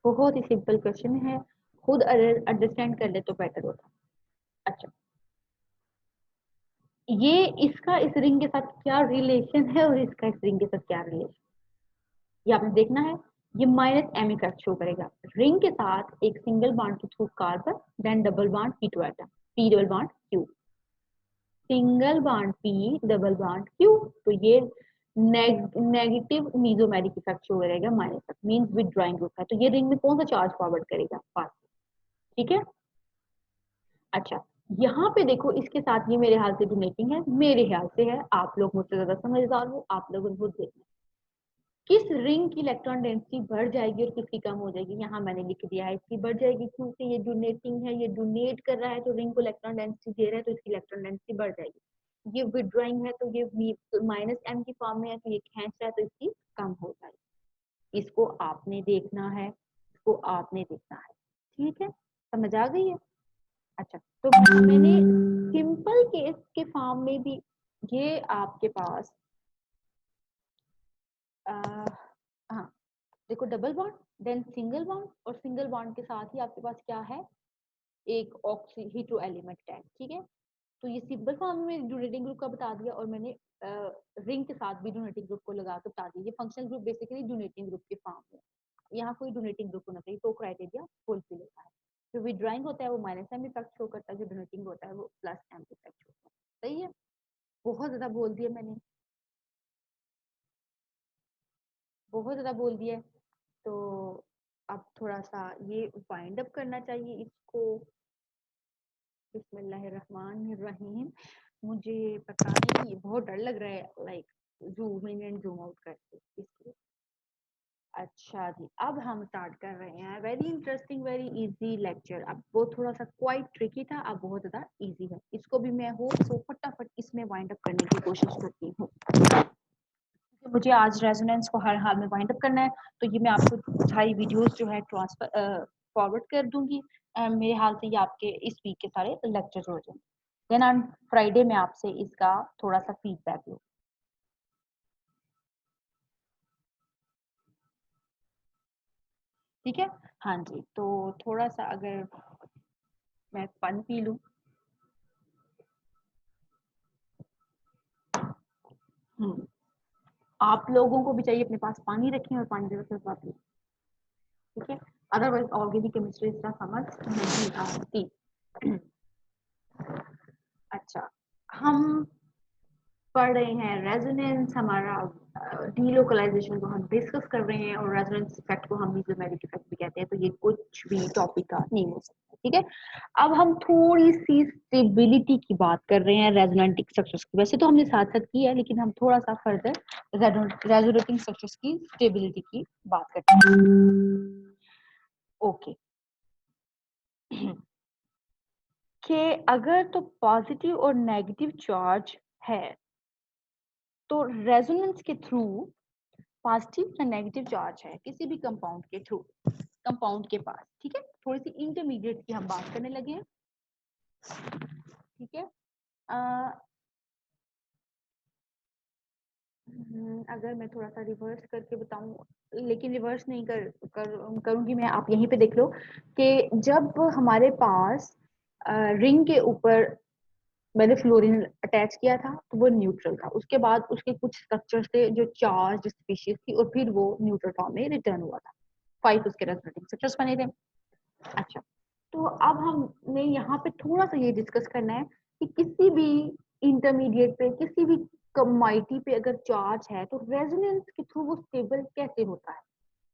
बहुत ही सिंपल क्वेश्चन है, खुद अंडरस्टैंड कर ले तो बेटर होता। अच्छा, ये इसका इस रिंग के साथ क्या रिलेशन है और इसका इस रिंग के साथ क्या रिलेशन, ये आपने देखना है। ये -m इफेक्ट शो करेगा, रिंग के साथ एक सिंगल बॉन्ड के through carbon, then double bond p2 atom, p double bond q, single bond p double bond q, तो ये नेगेटिव मीजोमेरिक इफेक्ट शो करेगा, माइनस मींस विथड्रॉइंग ग्रुप है, तो ये रिंग में कौन सा चार्ज फॉरवर्ड करेगा, पास। ठीक है, अच्छा, यहाँ पे देखो इसके साथ ये मेरे ख्याल से डोनेटिंग है, मेरे ख्याल से है, आप लोग मुझसे ज्यादा समझदार हो, आप लोग खुद देखना किस रिंग की इलेक्ट्रॉन डेंसिटी बढ़ जाएगी और किसकी कम हो जाएगी। यहाँ मैंने लिख दिया है इसकी बढ़ जाएगी, क्योंकि ये डोनेटिंग है, ये डोनेट कर रहा है तो रिंग को इलेक्ट्रॉन डेंसिटी दे रहा है, तो इसकी इलेक्ट्रॉन डेंसिटी बढ़ जाएगी। ये विथड्रॉइंग है तो ये -m की फॉर्म में है, तो ये खींच रहा है तो इसकी कम हो जाएगी। इसको आपने देखना है, इसको आपने देखना है, ठीक है, समझ आ गई है। अच्छा, तो मैंने सिंपल केस के फॉर्म में भी ये आपके पास हाँ देखो, double bond then single bond, और सिंगल बॉन्ड के साथ ही आपके पास क्या है, एक ऑक्सी हीट्रो एलिमेंट टैग, ठीक है। तो ये सिंपल फॉर्म में डोनेटिंग ग्रुप का बता दिया, और मैंने रिंग के साथ भी डोनेटिंग ग्रुप को लगा के बता दिया। ये functional group basically donating group के फॉर्म में, यहाँ कोई डोनेटिंग ग्रुप होना चाहिए तो क्राइटेरिया फुलफिल होता है। जो विड्रॉइंग होता है वो माइनस एम इफेक्ट शो करता है, जो डोनेटिंग होता है वो प्लस एम इफेक्ट शो करता है। सही है, बहुत ज्यादा बोल दिया मैंने, बहुत ज्यादा बोल दिया है। तो अब थोड़ा सा ये वाइंड अप करना चाहिए इसको। बिस्मिल्लाहिर्रहमानिर्रहीम। मुझे पता नहीं, बहुत डर लग रहा है like zoom in and zoom out करके इसलिए। अच्छा जी, अब हम स्टार्ट कर रहे हैं very interesting very easy lecture. अब वो थोड़ा सा क्वाइट ट्रिकी था, अब बहुत ज्यादा इजी है। इसको भी मैं हो तो फटाफट इसमें वाइंड अप करने की कोशिश करती हूँ। मुझे आज रेजोनेंस को हर हाल में वाइंड अप करना है, तो ये मैं आपको सारी वीडियोस जो है ट्रांसफर फॉरवर्ड कर दूंगी। मेरे हाल से ये आपके इस वीक के सारे लेक्चर हो जाएंगे। देन ऑन फ्राइडे में आपसे इसका थोड़ा सा फीडबैक लूँ, ठीक है। हाँ जी, तो थोड़ा सा अगर मैं पानी पी लूँ। हम्म, आप लोगों को भी चाहिए अपने पास पानी रखें और पानी जरूर से साथ लें, ठीक है। अदरवाइज ऑर्गेनिक केमिस्ट्री इसका समझ नहीं आती। अच्छा, हम पढ़ रहे हैं रेजोनेंस, हमारा डीलोकलाइजेशन को हम डिस्कस कर रहे हैं, और रेजोनेंस इफेक्ट को हम मीसोमेरिक इफेक्ट भी कहते हैं। तो ये कुछ भी टॉपिक का नहीं हो सकता, ठीक है। अब हम थोड़ी सी स्टेबिलिटी की बात कर रहे हैं रेजोनेंटिक स्ट्रक्चर्स की। वैसे तो हमने साथ साथ की है, लेकिन हम थोड़ा सा फर्दर रेजोनेटिंग स्ट्रक्चर्स की स्टेबिलिटी की बात करते हैं। ओके, कि अगर तो पॉजिटिव और नेगेटिव चार्ज है, तो रेजोनेंस के थ्रू पॉजिटिव या नेगेटिव चार्ज है किसी भी कंपाउंड के थ्रू, कंपाउंड के पास, ठीक है। थोड़ी सी इंटरमीडिएट की हम बात करने लगे हैं, ठीक है। अगर मैं थोड़ा सा रिवर्स करके बताऊं, लेकिन रिवर्स नहीं करूंगी मैं, आप यहीं पे देख लो कि जब हमारे पास रिंग के ऊपर मैंने फ्लोरीन अटैच किया था तो वो न्यूट्रल था। उसके बाद उसके कुछ स्ट्रक्चर्स थे जो चार्ज स्पीशीज थी, और फिर वो न्यूट्रल फॉर्म में रिटर्न हुआ था। 5 उसके रेजोनेटिंग स्ट्रक्चर्स बने थे। अच्छा, तो अब हमें यहाँ पे थोड़ा सा ये डिस्कस करना है कि किसी भी इंटरमीडिएट पे, किसी भी कमोडिटी पे अगर चार्ज है तो रेजोनेंस के थ्रू वो स्टेबल कैसे होता है।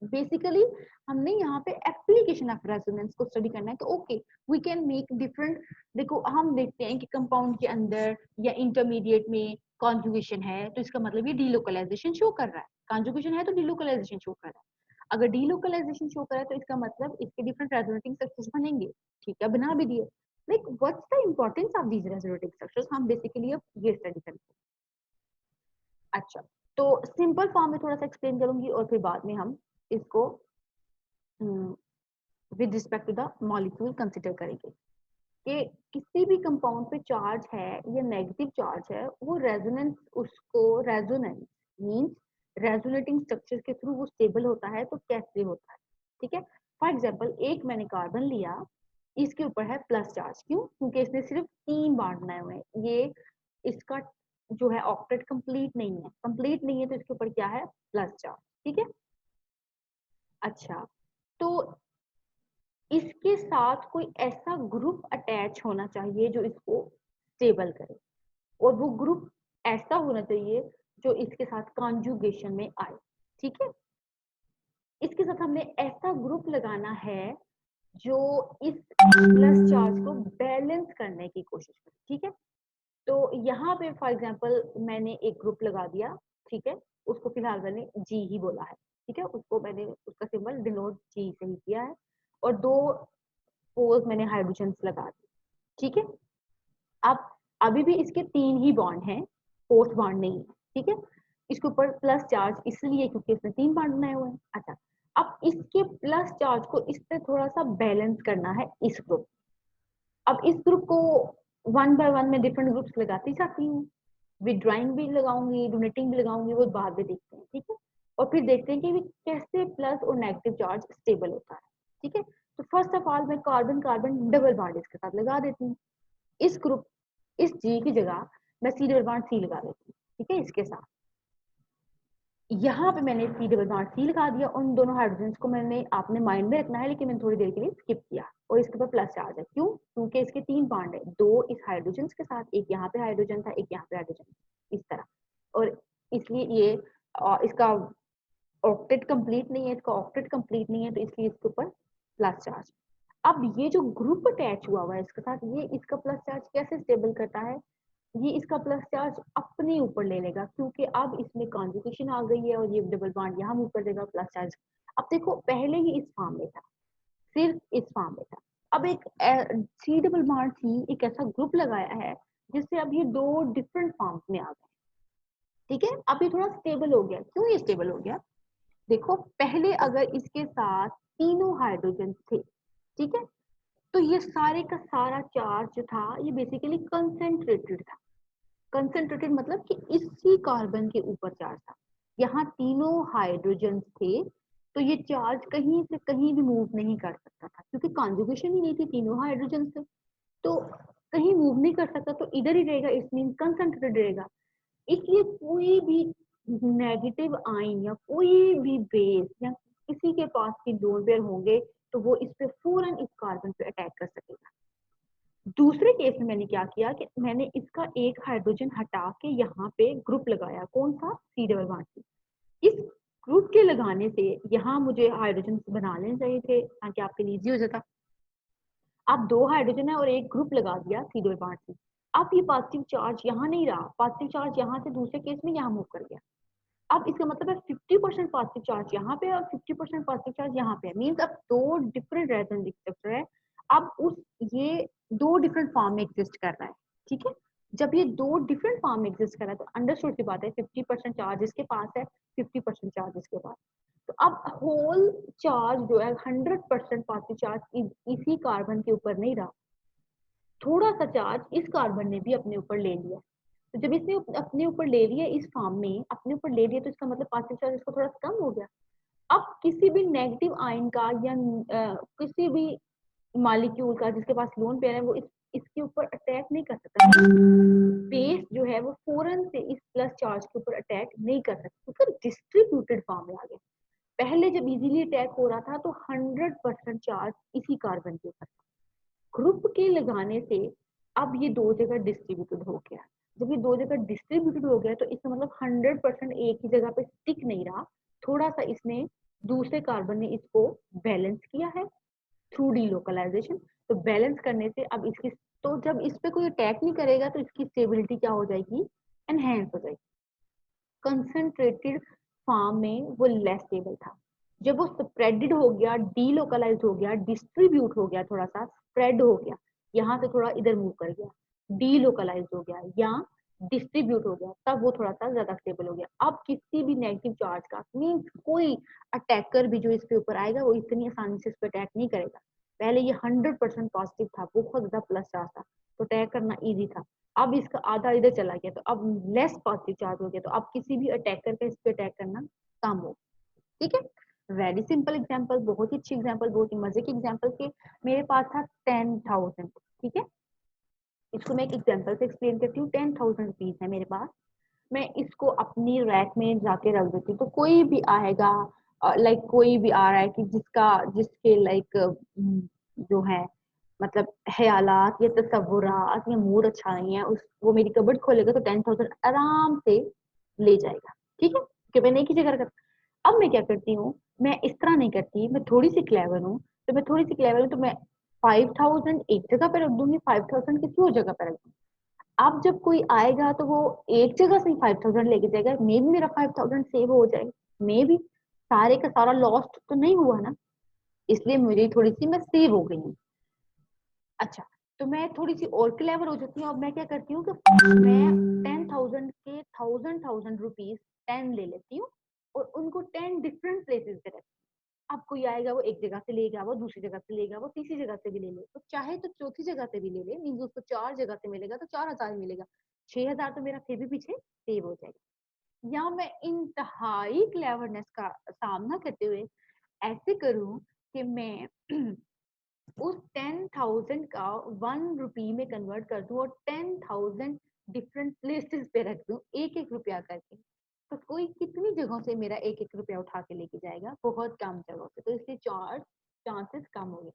बेसिकली हमने यहाँ पे एप्लीकेशन ऑफ रेजोनेंस को स्टडी करना है। तो okay, we can make different. देखो, हम देखते हैं कि कंपाउंड के अंदर या इंटरमीडिएट में कॉन्जुगेशन है, तो इसका मतलब ये डीलोकलाइजेशन शो कर रहा है। कॉन्जुगेशन है तो डीलोकलाइजेशन शो कर रहा है। अगर डीलोकलाइजेशन शो कर रहा है तो इसका मतलब इसके डिफरेंट रेजोनेटिंग स्ट्रक्चर्स बनेंगे, ठीक है, बना भी दिए। Like what's the importance of these resonating structures, हम बेसिकली अब ये स्टडी करेंगे। अच्छा, तो सिंपल फॉर्म में थोड़ा सा एक्सप्लेन करूंगी, और फिर बाद में हम इसको with respect to the molecule consider करेंगे कि किसी भी कंपाउंड पे चार्ज है या नेगेटिव चार्ज है, वो रेजोनेंस, उसको रेजोनेंस मींस रेजोनेटिंग स्ट्रक्चर के थ्रू वो स्टेबल होता है, तो कैसे होता है, ठीक है। फॉर एग्जांपल, एक मैंने कार्बन लिया, इसके ऊपर है प्लस चार्ज, क्यों? क्योंकि इसने सिर्फ 3 बॉन्ड बनाए हुए हैं। ये इसका जो है ऑक्टेट कंप्लीट नहीं है, कंप्लीट नहीं है, तो इसके ऊपर क्या है, प्लस चार्ज, ठीक है। अच्छा, तो इसके साथ कोई ऐसा ग्रुप अटैच होना चाहिए जो इसको स्टेबल करे, और वो ग्रुप ऐसा होना चाहिए जो इसके साथ कॉन्जुगेशन में आए, ठीक है। इसके साथ हमने ऐसा ग्रुप लगाना है जो इस प्लस चार्ज को बैलेंस करने की कोशिश करे, ठीक है। तो यहाँ पे फॉर एग्जांपल मैंने एक ग्रुप लगा दिया, ठीक है, उसको फिलहाल मैंने जी ही बोला है, ठीक है, उसको मैंने उसका सिंबल डिनोट जी से ही किया है, और 2 पोज मैंने हाइड्रोजन लगा दी, ठीक है। अब अभी भी इसके 3 ही बॉन्ड हैं, फोर्थ बॉन्ड नहीं है, ठीक है। इसके ऊपर प्लस चार्ज इसलिए क्योंकि इसने 3 बॉन्ड बनाए हुए हैं। अच्छा, अब इसके प्लस चार्ज को इससे थोड़ा सा बैलेंस करना है इस ग्रुप। अब इस ग्रुप को वन बाय वन में डिफरेंट ग्रुप्स लगाती जाती हूँ, विड्रॉइंग भी लगाऊंगी, डोनेटिंग भी लगाऊंगी, वो बाद में देखते हैं, ठीक है। और फिर देखते हैं कि कैसे प्लस और नेगेटिव चार्ज स्टेबल होता है, ठीक है। तो फर्स्ट ऑफ ऑल मैं कार्बन कार्बन डबल बॉन्ड इसके साथ लगा देती हूँ। इस ग्रुप, इस जी की जगह मैं सी डबल बॉन्ड सी लगा देती हूँ, ठीक है। इसके साथ यहाँ पे मैंने सी डबल बॉन्ड सी लगा दिया। उन दोनों हाइड्रोजन को मैंने, आपने माइंड में रखना है, लेकिन मैंने थोड़ी देर के लिए स्किप किया। और इसके ऊपर प्लस चार्ज है, क्यों? क्योंकि इसके 3 बॉन्ड है, 2 इस हाइड्रोजन के साथ, एक यहाँ पे हाइड्रोजन था, एक यहाँ पे हाइड्रोजन, इस तरह। और इसलिए ये इसका ऑक्टेट कंप्लीट नहीं है, इसका ऑक्टेट कंप्लीट नहीं है, तो इसलिए इसके ऊपर प्लस चार्ज। अब ये जो ग्रुप अटैच हुआ हुआ है इसके साथ, ये इसका प्लस चार्ज कैसे स्टेबल करता है? ये इसका प्लस चार्ज अपने ऊपर ले लेगा, क्योंकि अब इसमें कॉन्जुगेशन आ गई है और ये डबल बॉन्ड यहाँ मूव कर देगा प्लस चार्ज। अब देखो, पहले ही इस फॉर्म में था, सिर्फ इस फॉर्म में था। अब एक सी डबल बॉन्ड सी एक ऐसा ग्रुप लगाया है जिससे अब ये 2 डिफरेंट फॉर्म्स में आ गए, ठीक है। अब ये थोड़ा स्टेबल हो गया। क्यों ये स्टेबल हो गया? देखो, पहले अगर इसके साथ तीनों हाइड्रोजन थे, ठीक है, तो ये सारे का सारा चार्ज जो था ये बेसिकली कंसेंट्रेटेड था। कंसेंट्रेटेड मतलब कि इसी कार्बन के ऊपर चार्ज था। यहाँ तीनों हाइड्रोजन थे, तो ये चार्ज कहीं से कहीं भी मूव नहीं कर सकता था, क्योंकि कॉन्जुगेशन ही नहीं थी तीनों हाइड्रोजन से, तो कहीं मूव नहीं कर सकता, तो इधर ही रहेगा, इट मीन कंसेंट्रेटेड रहेगा। इसलिए कोई भी नेगेटिव आयन या कोई भी बेस या किसी के पास भी लोन पेयर होंगे, तो वो इस पे फौरन इस कार्बन पे अटैक कर सकेगा। दूसरे केस में मैंने क्या किया कि मैंने इसका एक हाइड्रोजन हटा के यहाँ पे ग्रुप लगाया, कौन सा? C double bond. इस ग्रुप के लगाने से यहाँ मुझे हाइड्रोजन बना लेने चाहिए थे ताकि आपके लिए इजी हो जाता। अब 2 हाइड्रोजन है और एक ग्रुप लगा दिया सी डबल बॉन्ड से। अब ये पॉजिटिव चार्ज यहाँ नहीं रहा, पॉजिटिव चार्ज यहाँ से दूसरे केस में यहाँ मूव कर गया। अब इसका मतलब है 50% पॉजिटिव चार्ज यहाँ पे और 50% पॉजिटिव चार्ज यहाँ पे है, मींस अब 2 डिफरेंट रेजोनेंस स्ट्रक्चर है। अब उस ये 2 डिफरेंट फॉर्म में एग्जिस्ट कर रहा है, ठीक है। जब ये 2 डिफरेंट फॉर्म में एग्जिस्ट कर रहा है, तो अंडरस्टूड सी बात है, 50% चार्ज इसके पास है, 50% चार्ज इसके पास। तो अब होल चार्ज जो है 100% पॉजिटिव चार्ज इसी कार्बन के ऊपर नहीं रहा, थोड़ा सा चार्ज इस कार्बन ने भी अपने ऊपर ले लिया। तो जब इसने अपने ऊपर ले लिया, इस फॉर्म में अपने ऊपर ले लिया, तो इसका मतलब पॉजिटिव चार्ज इसका थोड़ा सा कम हो गया। अब किसी भी नेगेटिव आयन का या किसी भी मॉलिक्यूल का जिसके पास लोन पेयर है, वो इसके ऊपर अटैक नहीं कर सकता। बेस जो है वो फौरन से इस प्लस चार्ज के ऊपर अटैक नहीं कर सकता, क्योंकि डिस्ट्रीब्यूटेड फॉर्म में आ गया। पहले जब इजीली अटैक हो रहा था, तो 100% चार्ज इसी कार्बन के ऊपर, ग्रुप के लगाने से अब ये 2 जगह डिस्ट्रीब्यूटेड हो गया। जब ये 2 जगह डिस्ट्रीब्यूटेड हो गया, तो इसका मतलब 100% एक ही जगह पे स्टिक नहीं रहा, थोड़ा सा इसने, दूसरे कार्बन ने इसको बैलेंस किया है थ्रू डीलोकलाइजेशन। तो बैलेंस करने से अब इसकी, तो जब इस पे कोई अटैक नहीं करेगा, तो इसकी स्टेबिलिटी क्या हो जाएगी? एनहेंस हो जाएगी। कंसंट्रेटेड फॉर्म में वो लेस स्टेबल था। जब वो स्प्रेडेड हो गया, डीलोकलाइज हो गया, डिस्ट्रीब्यूट हो गया, थोड़ा सा स्प्रेड हो गया, यहाँ से थोड़ा इधर मूव कर गया, डीलोकलाइज हो गया या डिस्ट्रीब्यूट हो गया, तब वो थोड़ा सा ज्यादा स्टेबल हो गया। अब किसी भी नेगेटिव चार्ज का मीन्स कोई अटैकर भी जो इसके ऊपर आएगा, वो इतनी आसानी से इस पर अटैक नहीं करेगा। पहले ये 100% पॉजिटिव था, बहुत ज्यादा प्लस चार्ज था, तो अटैक करना इजी था। अब इसका आधा इधर चला गया, तो अब लेस पॉजिटिव चार्ज हो गया, तो अब किसी भी अटैकर का इस पे अटैक करना कम हो, ठीक है। वेरी सिंपल एग्जांपल, बहुत ही अच्छी एग्जांपल, बहुत ही मजे की एग्जांपल के मेरे पास था 10,000, ठीक है। इसको मैं एक एग्जांपल से एक्सप्लेन करती हूँ। 10,000 रुपीज है मेरे पास, मैं इसको अपनी रैक में जाके रख देती हूँ, तो कोई भी आएगा, लाइक कोई भी आ रहा है कि जिसके लाइक जो है, मतलब ख्यालात या तसव्वुरात या मूड अच्छा नहीं है, उस वो मेरी कबर्ड खोलेगा तो 10,000 आराम से ले जाएगा, ठीक है, कि मैंने एक ही जगह रखा। अब मैं क्या करती हूँ, मैं इस तरह नहीं करती, मैं थोड़ी सी क्लेवर हूँ। तो मैं थोड़ी सी क्लेवर हूँ, तो मैं 5,000 एक जगह पे रख दूंगी, 5,000 किसी और जगह पे रख दूंगी। अब जब कोई आएगा, तो वो एक जगह से ही 5,000 लेके जाएगा, मे भी मेरा 5,000 सेव हो जाए, मे भी सारे का सारा लॉस्ट तो नहीं हुआ ना, इसलिए मुझे थोड़ी सी मैं सेव हो गई हूँ। अच्छा, तो मैं थोड़ी सी और क्लेवर हो जाती हूँ। अब मैं क्या करती हूँ कि मैं 10,000 के थाउजेंड थाउजेंड रुपीज 10 ले लेती हूँ और उनको 10 डिफरेंट प्लेसेस पे रखती हूँ। अब कोई आएगा, वो एक जगह से लेगा, वो दूसरी जगह से लेगा, वो तीसरी जगह से भी ले ले, तो चाहे तो चौथी जगह से भी ले ले, मीन्स उसको 4 जगह से मिलेगा तो 4,000 मिलेगा। 6000 तो मेरा फिर भी पीछे सेव हो जाएगा। या मैं इंतहाई क्लेवरनेस का सामना करते हुए ऐसे करूं कि मैं उस 10,000 का 1 रुपी में कन्वर्ट कर दूं और 10,000 डिफरेंट प्लेसेस पे रख दूं, एक एक रुपया करके। तो कोई कितनी जगहों से मेरा एक एक रुपया उठा के लेके जाएगा? बहुत कम जगहों से। तो इसलिए चांसेस कम हो गए।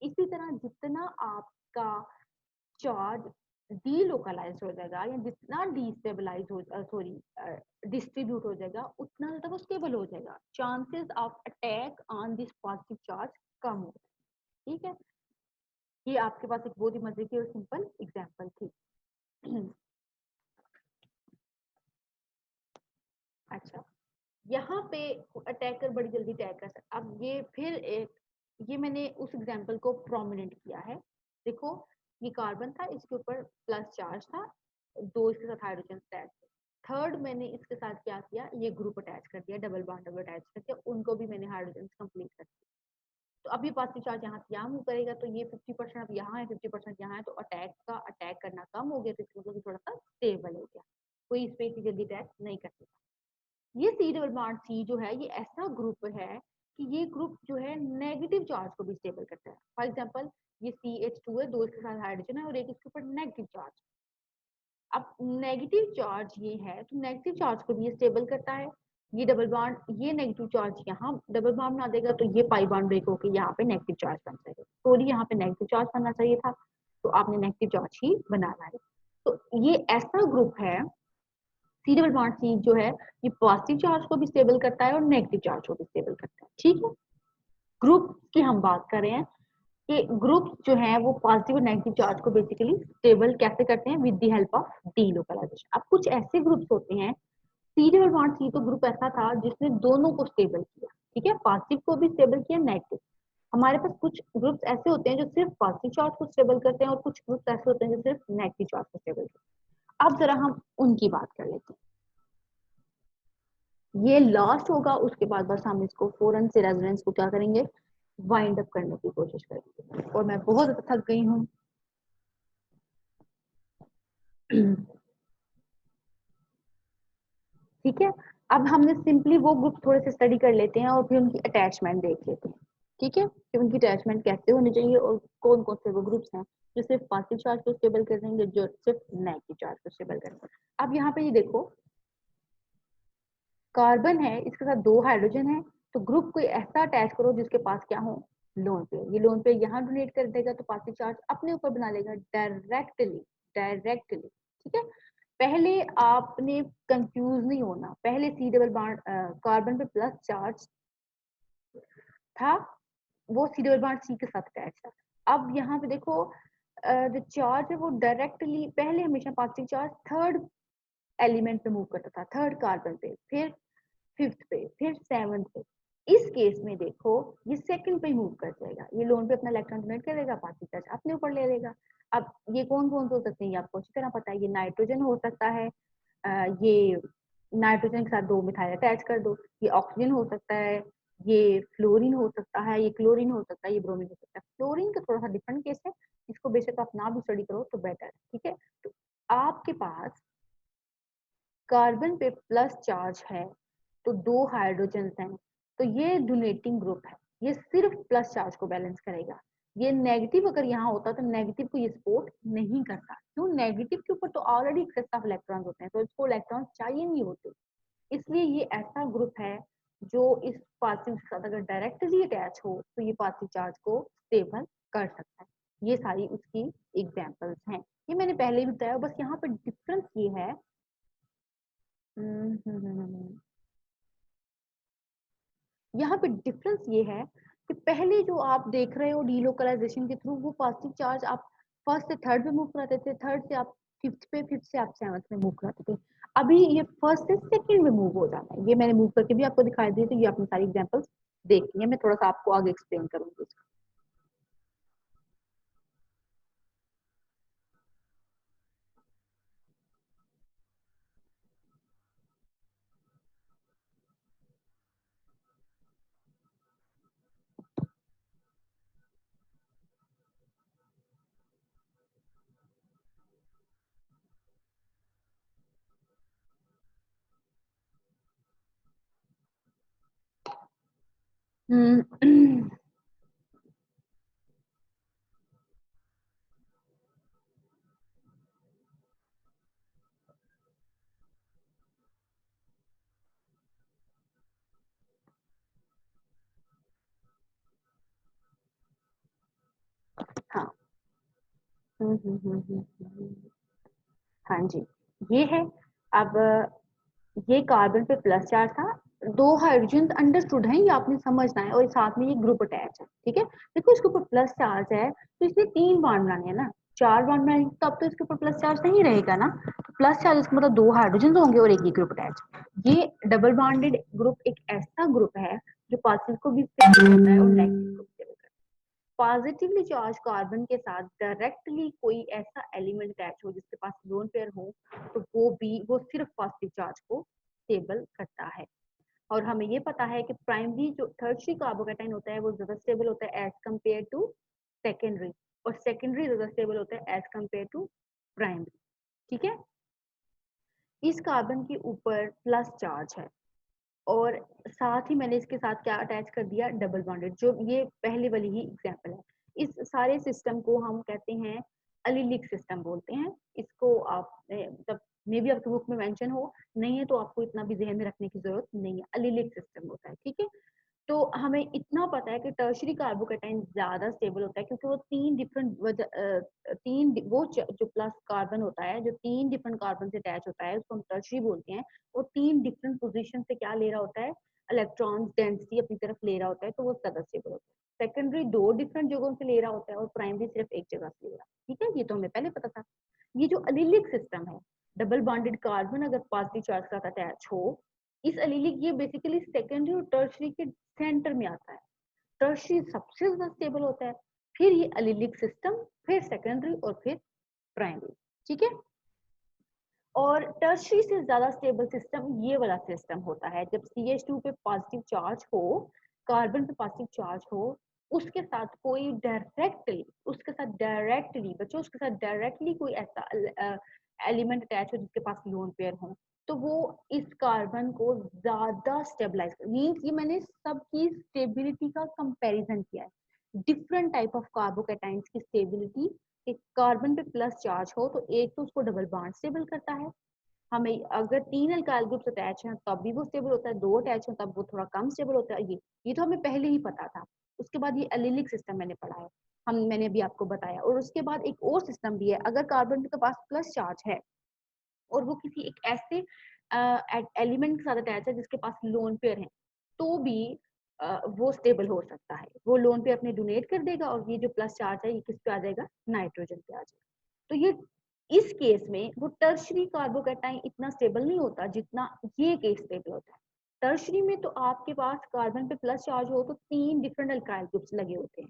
इसी तरह जितना आपका चार्ज डीलोकलाइज हो जाएगा या जितना डिस्टेबलाइज हो सॉरी डिस्ट्रीब्यूट हो जाएगा, उतना ज्यादा वो स्टेबल हो जाएगा। Chances of attack on this positive charge कम हो। ठीक है, ये आपके पास एक बहुत ही मजे की और सिंपल एग्जांपल थी। अच्छा, यहाँ पे अटैकर बड़ी जल्दी अटैक कर सकता। अब ये फिर एक, ये मैंने उस एग्जांपल को प्रोमिनेंट किया है। देखो, ये कार्बन था, इसके ऊपर प्लस चार्ज था, दो इसके साथ हाइड्रोजन अटैच। थर्ड मैंने इसके साथ क्या किया, ये ग्रुप अटैच कर दिया, डबल बॉन्ड डबल अटैच कर दिया, उनको भी मैंने हाइड्रोजन कंप्लीट कर दिया। तो अब ये पॉजिटिव चार्ज यहाँ से यहाँ मूव करेगा, तो ये 50% अब यहाँ है, 50% यहाँ है, तो अटैक करना कम हो गया, तो इसका मतलब थोड़ा सा स्टेबल हो गया, कोई इस पे इतनी जल्दी अटैक नहीं कर सकता। ये सी डबल बॉन्ड सी जो है, ये ऐसा ग्रुप है कि ये ग्रुप जो है नेगेटिव चार्ज को भी स्टेबल करता है। फॉर एग्जांपल, ये CH2 है, दो इसके साथ हाइड्रोजन है और एक इसके ऊपर नेगेटिव चार्ज। अब नेगेटिव चार्ज ये है, तो नेगेटिव चार्ज को भी ये स्टेबल करता है। ये डबल बॉन्ड, ये नेगेटिव चार्ज यहाँ डबल बॉन्ड बना देगा, तो ये पाई बॉन्ड ब्रेक होकर यहाँ पे नेगेटिव चार्ज बन जाएगा। सॉरी, यहाँ पे नेगेटिव चार्ज बनना चाहिए था, तो आपने नेगेटिव चार्ज ही बनाना है। तो ये ऐसा ग्रुप है, सी डबल बॉन्ड सी जो है, ये पॉजिटिव चार्ज को भी स्टेबल करता है और नेगेटिव चार्ज को भी स्टेबल करता है। ठीक है, ग्रुप की हम बात कर रहे हैं कि ग्रुप जो है वो पॉजिटिव और नेगेटिव चार्ज को बेसिकली स्टेबल कैसे करते हैं, with the help of delocalization. अब कुछ ऐसे ग्रुप्स होते हैं, सी डबल बॉन्ड सी तो ग्रुप ऐसा था जिसने दोनों को स्टेबल किया। ठीक है, पॉजिटिव को भी स्टेबल किया, नेगेटिव। हमारे पास कुछ ग्रुप्स ऐसे होते हैं जो सिर्फ पॉजिटिव चार्ज को स्टेबल करते हैं और कुछ ग्रुप्स ऐसे होते हैं जो सिर्फ नेगेटिव चार्ज को स्टेबल करते हैं। अब जरा हम उनकी बात कर लेते हैं। ये लास्ट होगा, उसके बाद बस हम इसको फौरन से रेजोनेंस को क्या करेंगे, वाइंड अप करने की कोशिश करेंगे। और मैं बहुत थक गई हूँ। ठीक है, अब हमने सिंपली वो ग्रुप थोड़े से स्टडी कर लेते हैं और फिर उनकी अटैचमेंट देख लेते हैं। ठीक है, कि उनकी अटैचमेंट कैसे होनी चाहिए और कौन कौन से वो ग्रुप्स हैं जो सिर्फ पॉजिटिव चार्ज को स्टेबल कर देंगे, जो सिर्फ नेगेटिव चार्ज को स्टेबल करेंगे। अब यहाँ पे ये देखो, कार्बन है, इसके साथ दो हाइड्रोजन है, तो ग्रुप कोई ऐसा अटैच करो जिसके पास क्या हो, लोन पेयर। ये लोन पेयर यहाँ डोनेट कर देगा, तो पॉजिटिव चार्ज अपने ऊपर बना लेगा डायरेक्टली। डायरेक्टली, ठीक है। पहले आपने कंफ्यूज नहीं होना, पहले सी डबल बॉन्ड कार्बन पे प्लस चार्ज था, वो सी डबल बॉन्ड सी के साथ अटैच था। अब यहाँ पे देखो, जो चार्ज है वो डायरेक्टली, पहले हमेशा पॉजिटिव चार्ज थर्ड एलिमेंट पे मूव करता था, थर्ड कार्बन पे, फिर फिफ्थ पे, फिर सेवंथ पे। इस केस में देखो, ये सेकंड पे मूव कर जाएगा, ये लोन पे अपना इलेक्ट्रॉन डोनेट करेगा, पॉजिटिव चार्ज अपने ऊपर ले लेगा। अब ये कौन कौन से हो सकते हैं, ये आपको अच्छी तरह पता है। ये नाइट्रोजन हो सकता है, ये नाइट्रोजन के साथ दो मिथाइल अटैच कर दो। ये ऑक्सीजन हो सकता है, ये फ्लोरीन हो सकता है, ये क्लोरीन हो सकता है, ये ब्रोमीन हो सकता है। फ्लोरीन का थोड़ा सा डिफरेंट केस है, इसको बेशक आप ना भी स्टडी करो तो बेटर है। ठीक है, तो आपके पास कार्बन पे प्लस चार्ज है, तो दो हाइड्रोजन हैं, तो ये डोनेटिंग ग्रुप है, ये सिर्फ प्लस चार्ज को बैलेंस करेगा। ये नेगेटिव अगर यहाँ होता तो नेगेटिव को ये सपोर्ट नहीं करता। क्यों? नेगेटिव के ऊपर तो ऑलरेडी एक्सेस ऑफ इलेक्ट्रॉन होते हैं, तो इसको इलेक्ट्रॉन चाहिए नहीं होते। इसलिए ये ऐसा ग्रुप है जो इस पॉजिटिव के साथ अगर डायरेक्टली अटैच हो तो ये पॉजिटिव चार्ज को स्टेबल कर सकता है। ये सारी उसकी एग्जांपल्स हैं, ये मैंने पहले भी बताया। बस यहाँ पे डिफरेंस ये है, यहाँ पे डिफरेंस ये है कि पहले जो आप देख रहे हो डीलोकलाइजेशन के थ्रू, वो पॉजिटिव चार्ज आप फर्स्ट से थर्ड पे मूव कराते थे, थर्ड से आप फिफ्थ पे, फिफ्थ से आप सेवंथ में मूव कराते थे। अभी ये फर्स्ट से सेकंड में मूव हो जाता है। ये मैंने मूव करके भी आपको दिखाई दी, तो ये आपने सारी एग्जांपल्स देखी है। मैं थोड़ा सा आपको आगे एक्सप्लेन करूंगी। हम्म, हाँ। हम्म। हाँ जी, ये है। अब ये कार्बन पे प्लस चार्ज था, दो हाइड्रोजन अंडरस्टूड है, ये आपने समझना है, और साथ में ये ग्रुप अटैच है, ठीक है। देखो इसके ऊपर प्लस चार्ज है तो इसलिए तीन बॉन्ड बनाने हैं ना, चार बॉन्ड बनाएंगे तब तो इसके ऊपर प्लस चार्ज नहीं रहेगा ना। तो प्लस चार्ज इसका मतलब दो हाइड्रोजन होंगे और एक ही ग्रुप अटैच। ये डबल बॉन्डेड ग्रुप एक ऐसा ग्रुप है जो पॉजिटिव को भी स्टेबल करता है और नेगेटिव को भी स्टेबल करता है। पॉजिटिवली चार्ज कार्बन के साथ डायरेक्टली कोई ऐसा एलिमेंट अटैच हो जिसके पास लोन पेयर हो, तो वो सिर्फ पॉजिटिव चार्ज को स्टेबल करता है। और हमें ये पता है कि प्राइमरी जो टर्शियरी कार्बोकैटायन होता है वो ज्यादा स्टेबल होता है एज कम्पेयर टू सेकेंडरी, और सेकेंडरी ज्यादा स्टेबल होता है एज कम्पेयर टू प्राइमरी, ठीक है। इस कार्बन के ऊपर प्लस चार्ज है, और साथ ही मैंने इसके साथ क्या अटैच कर दिया, डबल बॉन्डेड, जो ये पहले वाली ही एग्जांपल है। इस सारे सिस्टम को हम कहते हैं अलिलिक सिस्टम बोलते हैं। इसको आप मतलब मे भी आपकी बुक में मेंशन हो, नहीं है तो आपको इतना भी ज़हन में रखने की जरूरत नहीं है, अलिलिक सिस्टम होता है, ठीक है। तो हमें इतना पता है कि टर्शरी कार्बोकैटायन ज्यादा स्टेबल होता है क्योंकि वो तीन डिफरेंट जो प्लस कार्बन होता है जो तीन डिफरेंट कार्बन से अटैच होता है उसको हम टर्शरी बोलते हैं। वो तीन डिफरेंट पोजीशन से क्या ले रहा होता है, इलेक्ट्रॉन्स डेंसिटी अपनी तरफ ले रहा होता है, तो वो ज्यादा स्टेबल होता है। सेकेंडरी दो डिफरेंट जगहों से ले रहा होता है और प्राइमरी सिर्फ एक जगह से ले रहा है, ठीक है, ये तो हमें पहले पता था। ये जो अलिलिक सिस्टम है, डबल बॉन्डेड कार्बन अगर पॉजिटिव चार्ज का अटैच हो, इस अलीलिक ये बेसिकली सेकेंडरी और टर्शरी के सेंटर में आता है। टर्शरी सबसे ज्यादा स्टेबल होता है, फिर ये अलीलिक सिस्टम, फिर सेकेंडरी और फिर प्राइमरी, ठीक है। और टर्शरी से ज्यादा स्टेबल सिस्टम ये वाला सिस्टम होता है जब CH2 पे पॉजिटिव चार्ज हो, कार्बन पे पॉजिटिव चार्ज हो, उसके साथ कोई डायरेक्टली बच्चों उसके साथ डायरेक्टली कोई ऐसा एलिमेंट अटैच हो जिसके पास लोन पेयर हो, तो वो इस कार्बन को ज्यादा स्टेबलाइज कर, मीन्स ये मैंने सबकी स्टेबिलिटी का कंपैरिजन किया है, डिफरेंट टाइप ऑफ कार्बोकैटाइंस की स्टेबिलिटी। एक कार्बन पे प्लस चार्ज हो तो एक तो उसको डबल बॉन्ड स्टेबल करता है, हमें अगर तीन अल्काइल ग्रुप्स अटैच हैं तब भी वो स्टेबल होता है, दो अटैच हैं तब वो थोड़ा कम स्टेबल होता है, ये तो हमें पहले ही पता था। उसके बाद ये एलिलिक सिस्टम मैंने पढ़ा है, मैंने अभी आपको बताया। और उसके बाद एक और सिस्टम भी है, अगर कार्बन के पास प्लस चार्ज है और वो किसी एक ऐसे एलिमेंट के साथ अटैच है जिसके पास लोन पेयर है, तो भी वो स्टेबल हो सकता है, वो लोन पेयर अपने डोनेट कर देगा और ये जो प्लस चार्ज है ये किस पे आ जाएगा, नाइट्रोजन पे आ जाएगा। तो ये इस केस में वो टर्शरी कार्बोकैटाइन इतना स्टेबल नहीं होता जितना ये केस स्टेबल होता है। टर्शरी में तो आपके पास कार्बन पे प्लस चार्ज हो तो तीन डिफरेंट अल्काइल ग्रुप्स लगे होते हैं,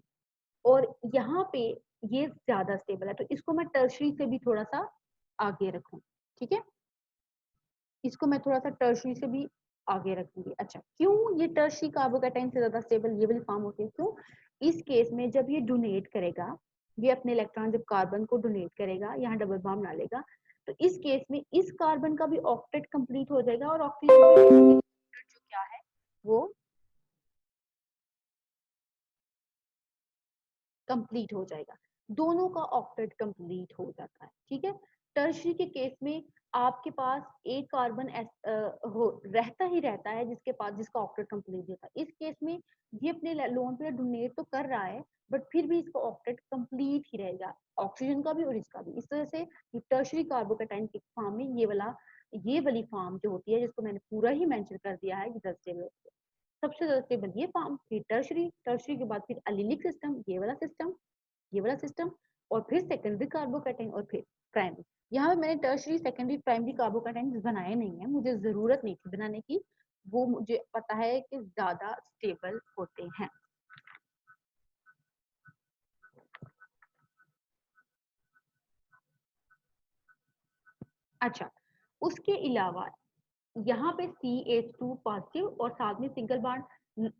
और यहाँ पे ये ज्यादा स्टेबल है, तो इसको मैं टर्शरी से भी थोड़ा सा आगे रखूं, ठीक है। इसको मैं थोड़ा सा टर्शरी से भी आगे रखूंगी। अच्छा, क्यों ये टर्शरी कार्बोकैटाइन से ज्यादा स्टेबल ये वाली फॉर्म होती है, क्यों? इस केस में जब ये डोनेट करेगा, ये अपने इलेक्ट्रॉन जब कार्बन को डोनेट करेगा, यहाँ डबल बॉन्ड बना लेगा, तो इस केस में इस कार्बन का भी ऑक्टेट कंप्लीट हो जाएगा और ऑक्सीजन जो क्या है वो कंप्लीट हो जाएगा, दोनों का ऑक्टेट कंप्लीट हो जाता है, ठीक है। टर्शरी के केस में आपके पास एक कार्बन रहता ही रहता है जिसके पास जिसका ऑक्टेट कंप्लीट होता है। इस केस में ये अपने लोन पे डोनेट तो कर रहा है बट फिर भी इसका ऑक्टेट कंप्लीट ही रहेगा, ऑक्सीजन का भी और इसका भी। इस तरह से टर्शरी कार्बोकैटाइन के फॉर्म में ये वाली फॉर्म जो होती है जिसको मैंने पूरा ही मेंशन कर दिया है कि सबसे ज्यादा स्टेबल ये फॉर्म, फिर टर्शरी, टर्शरी के बाद फिर अलिलिक सिस्टम, ये वाला सिस्टम, और फिर सेकेंडरी कार्बोकैटायन और फिर प्राइमरी। यहाँ पे मैंने टर्शरी सेकेंडरी प्राइमरी कार्बोकैटायन बनाए नहीं है, मुझे जरूरत नहीं थी बनाने की, वो मुझे पता है कि ज्यादा स्टेबल होते हैं। अच्छा, उसके अलावा यहाँ पे CH2 पॉजिटिव और साथ में सिंगल बॉन्ड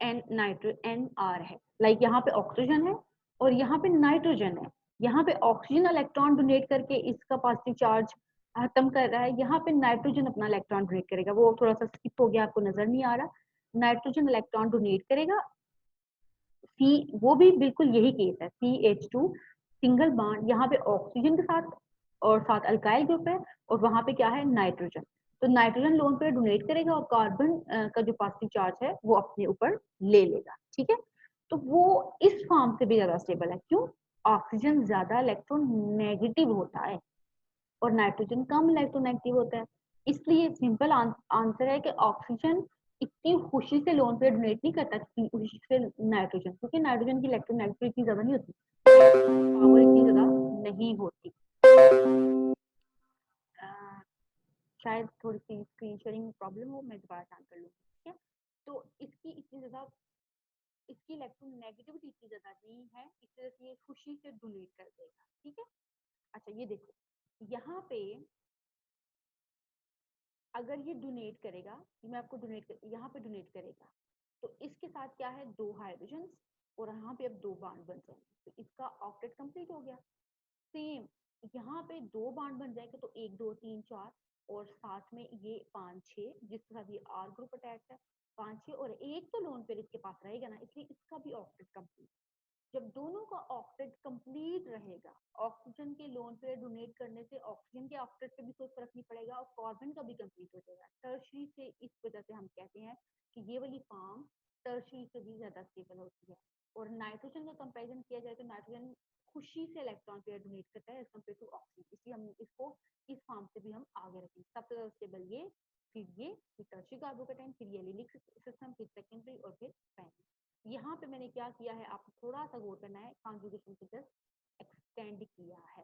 NR है, लाइक यहाँ पे ऑक्सीजन है और यहाँ पे नाइट्रोजन है। यहाँ पे ऑक्सीजन इलेक्ट्रॉन डोनेट करके इसका पॉजिटिव चार्ज खत्म कर रहा है, यहाँ पे नाइट्रोजन अपना इलेक्ट्रॉन डोनेट करेगा, वो थोड़ा सा स्किप हो गया, आपको नजर नहीं आ रहा। नाइट्रोजन इलेक्ट्रॉन डोनेट करेगा सी, वो भी बिल्कुल यही केस है, CH2 सिंगल बॉन्ड यहाँ पे ऑक्सीजन के साथ और साथ अल्काइल ग्रुप है, और वहां पे क्या है नाइट्रोजन। तो नाइट्रोजन लोन पे डोनेट करेगा और कार्बन का जो पॉजिटिव चार्ज है वो अपने ऊपर ले लेगा, ठीक है। तो वो इस फॉर्म से भी ज्यादा स्टेबल है, क्यों? ऑक्सीजन ज्यादा इलेक्ट्रोनेगेटिव होता है और नाइट्रोजन कम इलेक्ट्रोनेगेटिव होता है। इसलिए सिंपल आंसर है कि ऑक्सीजन इतनी खुशी से लोन पे डोनेट नहीं करता जितनी खुशी से नाइट्रोजन, क्योंकि नाइट्रोजन की इलेक्ट्रोनेगेटिविटी ज्यादा नहीं होती, पावर इतनी ज्यादा नहीं होती। शायद थोड़ी सी स्क्रीन शेयरिंग में प्रॉब्लम हो, मैं दोबारा चालू कर लूँगी, ठीक है। तो इसकी इतनी ज्यादा, इसकी इलेक्ट्रोनेगेटिविटी इतनी ज्यादा नहीं है, इस तरह से ये खुशी से डोनेट कर देगा, ठीक है। अच्छा ये देखो यहाँ पे अगर ये डोनेट करेगा, मैं आपको डोनेट कर, यहाँ पे डोनेट करेगा, तो इसके साथ क्या है, 2 हाइड्रोजन और यहाँ पे अब 2 बॉन्ड बन जाएंगे, तो इसका ऑक्टेट कंप्लीट हो गया। सेम यहाँ पे 2 बॉन्ड बन जाएंगे, तो 1 2 3 4 और साथ में ये 5 6, जिसके साथ ये आर ग्रुप अटैच है, 5 6 और एक तो लोन पेयर इसके पास रहेगा ना, इसलिए इसका भी ऑक्टेट कंप्लीट। जब दोनों का ऑक्टेट कंप्लीट रहेगा, ऑक्सीजन के लोन पे डोनेट करने से ऑक्सीजन के ऑक्टेट पे भी कोई फर्क नहीं पड़ेगा और कार्बन का भी कंप्लीट हो जाएगा टर्शरी से। इस वजह से हम कहते हैं कि ये वाली फॉर्म टर्शरी से भी ज्यादा स्टेबल होती है। और नाइट्रोजन का कंपैरिजन किया जाए तो नाइट्रोजन खुशी से इलेक्ट्रॉन पेयर डोनेट करता है एज कम्पेयर टू ऑक्सीजन, इसलिए हम इसको इस फॉर्म से भी हम आगे रखेंगे। सबसे ज्यादा स्टेबल ये, फिर टर्शरी कार्बोकेटाइन, फिर ये एलिलिक सिस्टम, फिर सेकेंडरी और फिर प्राइमरी। यहाँ पे मैंने क्या किया है, आपको थोड़ा सा गौर करना है, कॉन्जुगेशन को जस्ट एक्सटेंड किया है,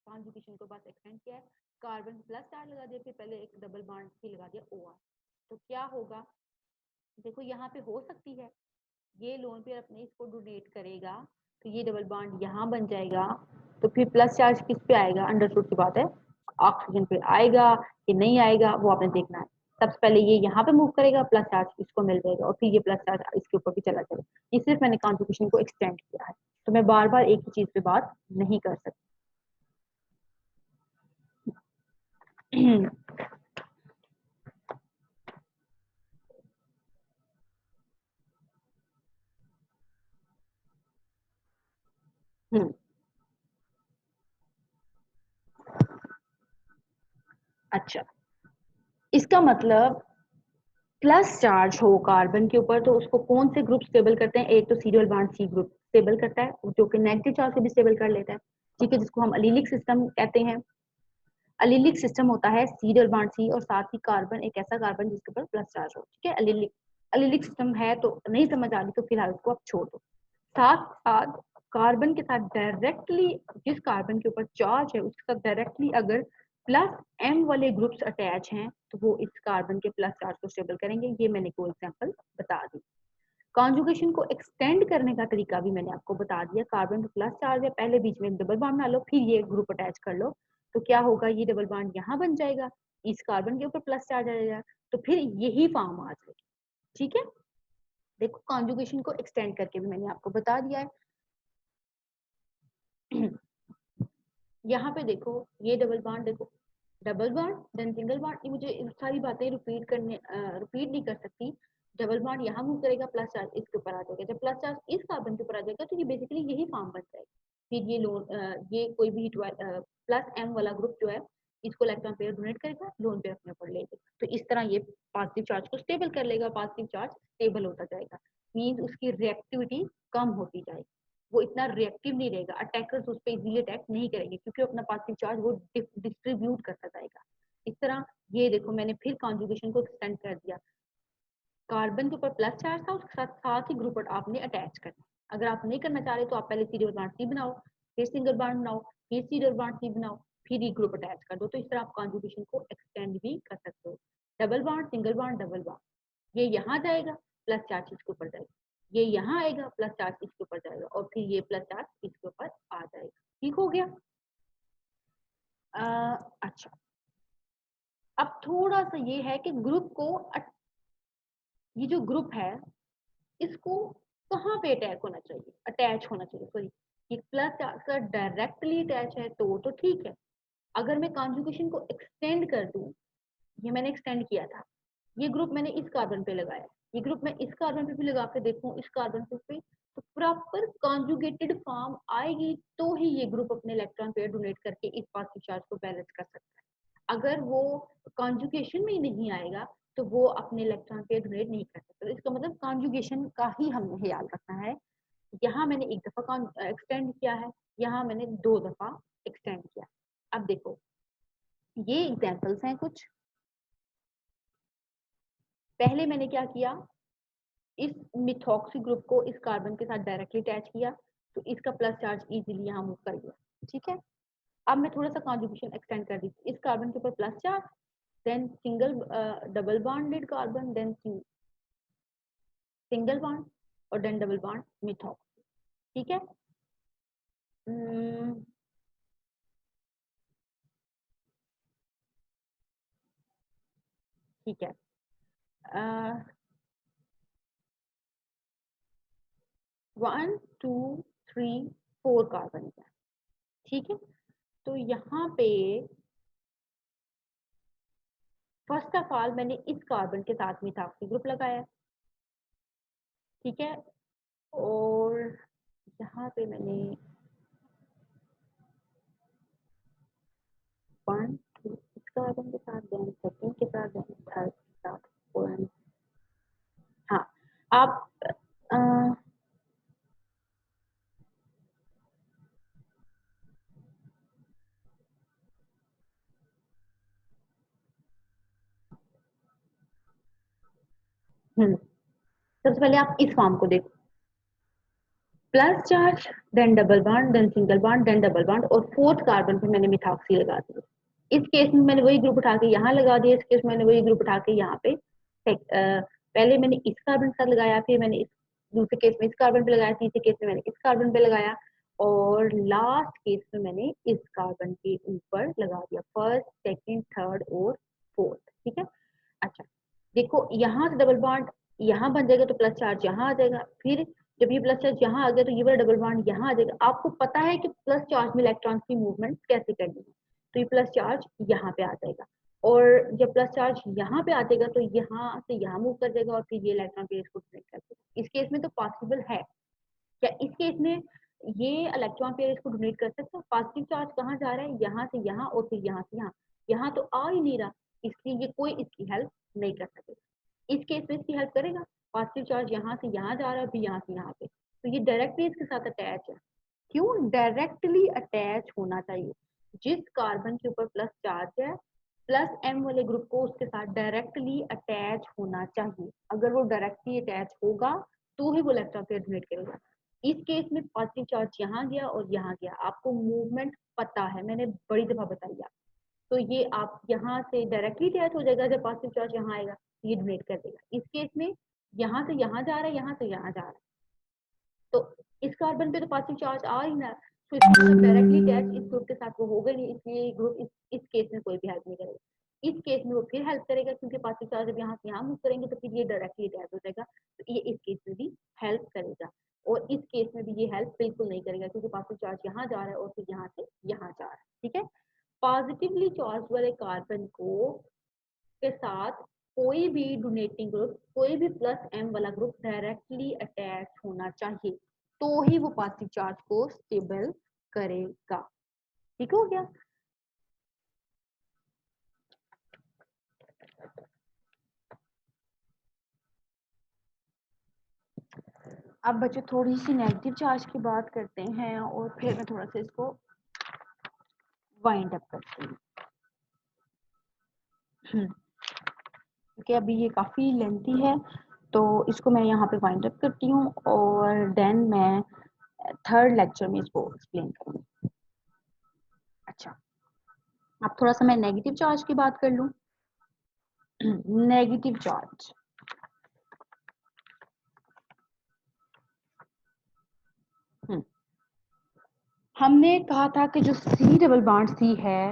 कॉन्जुगेशन को बस एक्सटेंड किया है, कार्बन प्लस चार्ज लगा दिया, फिर पहले एक डबल बॉन्ड ही लगा दिया OR। तो क्या होगा, देखो यहाँ पे हो सकती है ये लोन पेयर अपने इसको डोनेट करेगा, तो ये डबल बॉन्ड यहाँ बन जाएगा, तो फिर प्लस चार्ज किस पे आएगा, अंडरस्टूड की बात है, ऑक्सीजन पे आएगा कि नहीं आएगा वो आपने देखना है। सबसे पहले ये यहाँ पे मूव करेगा, प्लस चार्ज इसको मिल जाएगा और फिर ये प्लस चार्ज इसके ऊपर भी चला जाएगा। ये सिर्फ मैंने कॉन्ट्रीब्यूशन को एक्सटेंड किया है, तो मैं बार बार एक ही चीज पे बात नहीं कर सकती। अच्छा, इसका मतलब प्लस चार्ज हो कार्बन के ऊपर तो उसको कौन से ग्रुप स्टेबल करते हैं, एक तो serial bond C group stable करता है जो कि नेगेटिव चार्ज से भी स्टेबल कर लेता है, ठीक है, जिसको हम अलीलिक सिस्टम कहते हैं। अलीलिक सिस्टम होता है सीरियल बॉन्ड C और साथ ही कार्बन, एक ऐसा कार्बन जिसके ऊपर प्लस चार्ज हो, ठीक है। अलीलिक अलीलिक सिस्टम है, तो नहीं समझ आ रही तो फिलहाल उसको आप छोड़ दो। साथ साथ कार्बन के साथ डायरेक्टली, जिस कार्बन के ऊपर चार्ज है उसके साथ डायरेक्टली अगर प्लस M वाले ग्रुप्स अटैच हैं तो वो इस कार्बन के प्लस चार्ज को स्टेबल करेंगे। ये मैंने कोई एग्जांपल बता दी। कॉन्जुगेशन को एक्सटेंड करने का तरीका भी मैंने आपको बता दिया। कार्बन पे प्लस चार्ज है, पहले बीच में डबल बॉन्ड बना लो, फिर ये ग्रुप अटैच कर लो, तो क्या होगा, ये डबल बॉन्ड यहाँ बन जाएगा, इस कार्बन के ऊपर प्लस चार्ज आ जाएगा, तो फिर यही फॉर्म आ जाएगी, ठीक है। देखो कॉन्जुगेशन को एक्सटेंड करके भी मैंने आपको बता दिया है। यहाँ पे देखो ये डबल बॉन्ड, देखो double bond then single bond, ये मुझे सारी बातें रिपीट नहीं कर सकती। डबल बॉन्ड यहाँ मूव करेगा, प्लस चार्ज इसके ऊपर आ जाएगा, जब प्लस चार्ज इस कार्बन के ऊपर आ जाएगा तो ये बेसिकली यही फॉर्म बन जाएगा। फिर ये ये कोई भी प्लस M वाला ग्रुप जो है इसको इलेक्ट्रॉन पेयर डोनेट करेगा, लोन पेयर अपने ऊपर ले लेगा, तो इस तरह ये पॉजिटिव चार्ज को स्टेबल कर लेगा, पॉजिटिव चार्ज स्टेबल होता जाएगा, मीन्स उसकी रिएक्टिविटी कम होती जाएगी, वो इतना रिएक्टिव नहीं रहेगा, अटैकर्स उस पर इजीली अटैक नहीं करेंगे क्योंकि अपना पॉजिटिव चार्ज वो डिस्ट्रीब्यूट करता जाएगा। इस तरह ये देखो मैंने फिर कॉन्जुगेशन को एक्सटेंड कर दिया, कार्बन के ऊपर प्लस चार्ज था, उसके साथ साथ ही ग्रुप आपने अटैच करना। अगर आप नहीं करना चाह रहे तो आप पहले सीरियल बॉन्ड C बनाओ, फिर सिंगल बॉन्ड बनाओ, फिर सीरियल बॉन्ड C बनाओ, फिर ये ग्रुप अटैच कर दो, तो इस तरह आप कॉन्जुगेशन को एक्सटेंड भी कर सकते हो। Double bond single bond double bond, ये यहाँ जाएगा प्लस चार्ज इसके ऊपर जाएगा, ये यहाँ आएगा प्लस चार्ज इसके ऊपर जाएगा और फिर ये प्लस चार्ज इसके ऊपर आ जाएगा, ठीक हो गया। अच्छा, अब थोड़ा सा ये है कि ग्रुप को, ये जो ग्रुप है इसको कहाँ पे अटैच होना चाहिए, सॉरी, ये प्लस चार्ज का डायरेक्टली अटैच है तो ठीक है। अगर मैं कॉन्जुगेशन को एक्सटेंड कर दूं, ये मैंने एक्सटेंड किया था, ये ग्रुप मैंने इस कार्बन पे लगाया, ये ग्रुप मैं इस कार्बन पे भी लगा के देखूं, इस कार्बन पे, तो प्रॉपर कॉन्जुगेटेड फॉर्म आएगी तो ही ये ग्रुप अपने इलेक्ट्रॉन पेयर डोनेट करके इस पॉजिटिव चार्ज को बैलेंस कर सकता है। अगर वो कॉन्जुगेशन में ही नहीं आएगा तो वो अपने इलेक्ट्रॉन पेयर डोनेट नहीं कर सकता। तो इसका मतलब कॉन्जुगेशन का ही हमें ख्याल रखना है। यहाँ मैंने एक दफा एक्सटेंड किया है, यहाँ मैंने 2 दफा एक्सटेंड किया। अब देखो ये एग्जांपल्स हैं कुछ। पहले मैंने क्या किया, इस मिथॉक्सी ग्रुप को इस कार्बन के साथ डायरेक्टली अटैच किया तो इसका प्लस चार्ज इजीली यहाँ मूव कर गया, ठीक है। अब मैं थोड़ा सा कॉन्जुगेशन एक्सटेंड कर दी, इस कार्बन के ऊपर plus charge, then single double bonded carbon, then single bond और देन डबल बॉन्ड मिथॉक्सी, ठीक है। ठीक है, 1 2 3 4 कार्बन है, ठीक है। तो यहाँ पे फर्स्ट ऑफ ऑल मैंने इस कार्बन के साथ मिथॉक्सी ग्रुप लगाया, ठीक है। और यहाँ पे मैंने 1 2 इस कार्बन के साथ, देन सेकंड के साथ, देन थर्ड के साथ, फोर्थ। हाँ, आप अ, सबसे पहले आप इस फॉर्म को देखो, plus charge, then double bond, then single bond, then double bond, और फोर्थ कार्बन पे मैंने मिथॉक्सी लगा दी। इस केस में मैंने वही ग्रुप उठा के यहाँ लगा दिया, इस केस में मैंने वही ग्रुप उठा के यहाँ पे पहले मैंने इस कार्बन के साथ लगाया, फिर मैंने इस दूसरे केस में इस कार्बन पे लगाया, तीसरे केस में मैंने इस कार्बन पे लगाया, और लास्ट केस में मैंने इस कार्बन के ऊपर लगा दिया, फर्स्ट सेकंड थर्ड और फोर्थ, ठीक है। अच्छा देखो, यहाँ से डबल बॉन्ड यहाँ बन जाएगा तो प्लस चार्ज यहाँ आ जाएगा, फिर जब ये प्लस चार्ज यहाँ आ गया तो ये वाला डबल बॉन्ड यहाँ आ जाएगा। आपको पता है कि प्लस चार्ज में इलेक्ट्रॉन की मूवमेंट कैसे करनी है, तो ये प्लस चार्ज यहाँ पे आ जाएगा, और जब प्लस चार्ज यहाँ पे आ जाएगा तो यहाँ से यहाँ मूव कर जाएगा और फिर ये इलेक्ट्रॉन पेयर को डोनेट कर देगा। इस केस में तो पॉसिबल है क्या, इस केस में ये इलेक्ट्रॉन पेयर इसको डोनेट कर सकता है। पॉजिटिव चार्ज कहाँ जा रहा है, यहाँ से यहाँ और फिर यहाँ से यहाँ, यहाँ तो आ ही नहीं रहा, इसलिए ये कोई इसकी हेल्प नहीं कर सकेगा। इस केस में इसकी हेल्प करेगा, पॉजिटिव चार्ज यहाँ से यहाँ जा रहा है, फिर यहाँ से यहाँ पे, तो ये डायरेक्टली इसके साथ अटैच है। क्यों डायरेक्टली अटैच होना चाहिए, जिस कार्बन के ऊपर प्लस चार्ज है प्लस एम वाले ग्रुप को उसके साथ डायरेक्टली अटैच होना चाहिए। अगर वो डायरेक्टली अटैच होगा तो ही वो इलेक्ट्रॉन पेयर डोनेट करेगा। इस केस में पॉजिटिव चार्ज यहाँ गया और यहाँ गया, आपको मूवमेंट पता है, मैंने बड़ी दफा बताई आप, तो ये आप यहाँ से डायरेक्टली अटैच हो जाएगा, जब पॉजिटिव चार्ज यहाँ आएगा ये डोनेट कर देगा। इस केस में यहाँ से यहाँ जा रहा है, यहाँ से यहाँ जा रहा है, तो इस कार्बन पे तो पॉजिटिव चार्ज आ ही ना, तो इसका मतलब डायरेक्टली अटैच इस ग्रुप के साथ वो होगा नहीं, इसलिए ये ग्रुप इस केस में कोई भी हेल्प नहीं करेगा। इस केस में वो फिर हेल्प करेगा, क्योंकि पॉजिटिव चार्ज जब यहाँ से यहाँ मूव करेंगे तो फिर ये डायरेक्टली अटैच हो जाएगा, तो ये इस केस में भी हेल्प करेगा। और इस केस में भी ये हेल्प बिल्कुल नहीं करेगा, क्योंकि पॉजिटिव चार्ज यहाँ जा रहा है और फिर यहाँ से यहाँ जा रहा है, ठीक है। पॉजिटिवली चार्ज वाले कार्बन को के साथ कोई भी डोनेटिंग ग्रुप, कोई भी प्लस एम वाला ग्रुप डायरेक्टली अटैच होना चाहिए, तो ही वो पॉजिटिव चार्ज को स्टेबल करेगा। ठीक हो गया। अब बच्चों थोड़ी सी नेगेटिव चार्ज की बात करते हैं और फिर मैं थोड़ा सा इसको वाइंड अप करती हूँ, क्योंकि अभी ये काफी लेंथी है, तो इसको मैं यहाँ पे वाइंड अप करती हूँ और देन मैं थर्ड लेक्चर में इसको एक्सप्लेन करूँगी। अच्छा, अब थोड़ा सा मैं नेगेटिव चार्ज की बात कर लूँ। नेगेटिव चार्ज, हमने कहा था कि जो सी डबल बॉन्ड सी है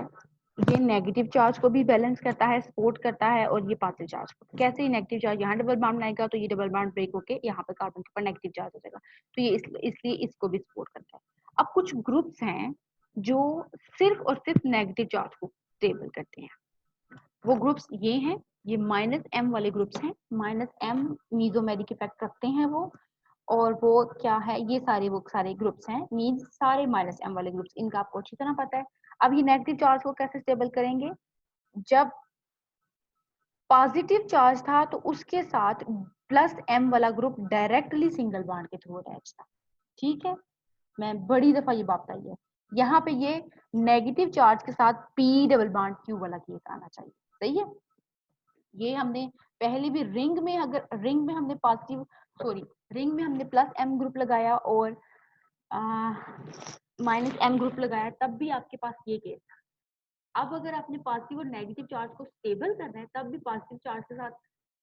ये नेगेटिव चार्ज को भी बैलेंस करता है, सपोर्ट करता है, और ये पॉजिटिव चार्ज को। कैसे ही नेगेटिव चार्ज यहाँ डबल बॉन्ड बनाएगा तो ये डबल बॉन्ड ब्रेक होके यहाँ पे कार्बन के ऊपर नेगेटिव चार्ज हो जाएगा, तो ये इसलिए इसको भी सपोर्ट करता है। अब कुछ ग्रुप्स हैं जो सिर्फ और सिर्फ नेगेटिव चार्ज को स्टेबल करते हैं, वो ग्रुप्स ये हैं ये -m वाले ग्रुप्स हैं, -m मीजोमेरिक इफेक्ट रखते हैं वो, और वो क्या है, ये वो सारे ग्रुप्स हैं, मीन सारे -m वाले ग्रुप्स, इनका आपको अच्छी तरह पता है। अब ये नेगेटिव चार्ज को कैसे स्टेबल करेंगे, जब पॉजिटिव चार्ज था तो उसके साथ +m वाला ग्रुप डायरेक्टली सिंगल बॉन्ड के थ्रू अटैच था। ठीक है, मैं बड़ी दफा ये बात बताई है, यहाँ पे ये नेगेटिव चार्ज के साथ p डबल बॉन्ड q वाला केस आना चाहिए। सही है, ये हमने पहले भी रिंग में, अगर रिंग में हमने पॉजिटिव सॉरी रिंग में हमने +m ग्रुप लगाया और -m ग्रुप लगाया, तब भी आपके पास ये केस था। अब अगर आपने पॉजिटिव और नेगेटिव चार्ज को स्टेबल करना है, तब भी पॉजिटिव चार्ज के साथ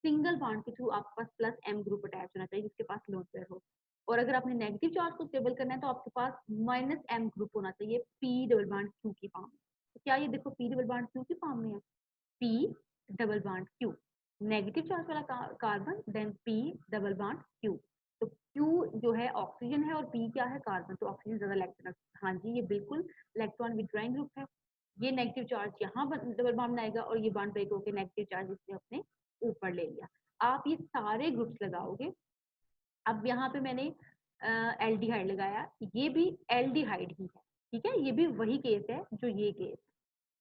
सिंगल बॉन्ड के थ्रू आपके पास +m ग्रुप अटैच होना चाहिए जिसके पास लोन पेयर हो। और अगर आपने नेगेटिव चार्ज को स्टेबल करना है तो आपके पास -m ग्रुप होना चाहिए p डबल बॉन्ड q की फॉर्म में। तो क्या ये देखो p डबल बॉन्ड q की फॉर्म में है, p double bond q, negative charge वाला carbon, then p double bond q। तो q जो है ऑक्सीजन है और p क्या है, कार्बन, तो ऑक्सीजन ज्यादा इलेक्ट्रॉन, हाँ जी ये बिल्कुल इलेक्ट्रॉन विड्रॉइंग ग्रुप है। ये नेगेटिव चार्ज यहाँ डबल बॉन्ड आएगा और ये बॉन्ड ब्रेक होकर नेगेटिव चार्ज इसने अपने ऊपर ले लिया। आप ये सारे ग्रुप्स लगाओगे। अब यहाँ पे मैंने एल्डिहाइड लगाया, ये भी एल्डिहाइड ही है, ठीक है, ये भी वही केस है जो ये केस,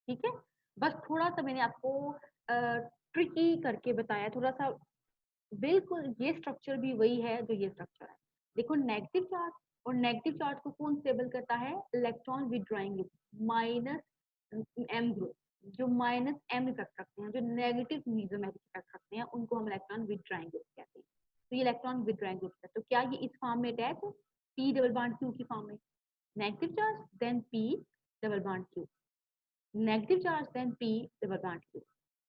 ठीक है। बस थोड़ा सा मैंने आपको ट्रिकी करके बताया, थोड़ा सा, बिल्कुल ये स्ट्रक्चर भी वही है जो ये स्ट्रक्चर है। देखो नेगेटिव चार्ज, और नेगेटिव चार्ज को कौन स्टेबल करता है, electron withdrawing group, -m group, जो -m इफेक्ट रखते हैं, जो नेगेटिव मेसोमेरिक इफेक्ट रखते हैं, उनको हम इलेक्ट्रॉन विड्रॉइंग ग्रुप कहते हैं। तो ये इलेक्ट्रॉन विड्रॉइंग ग्रुप है, तो क्या ये इस फॉर्म में अटैच है, p डबल बॉन्ड q की फॉर्म में, negative charge then p double bond q, negative charge then p double bond q,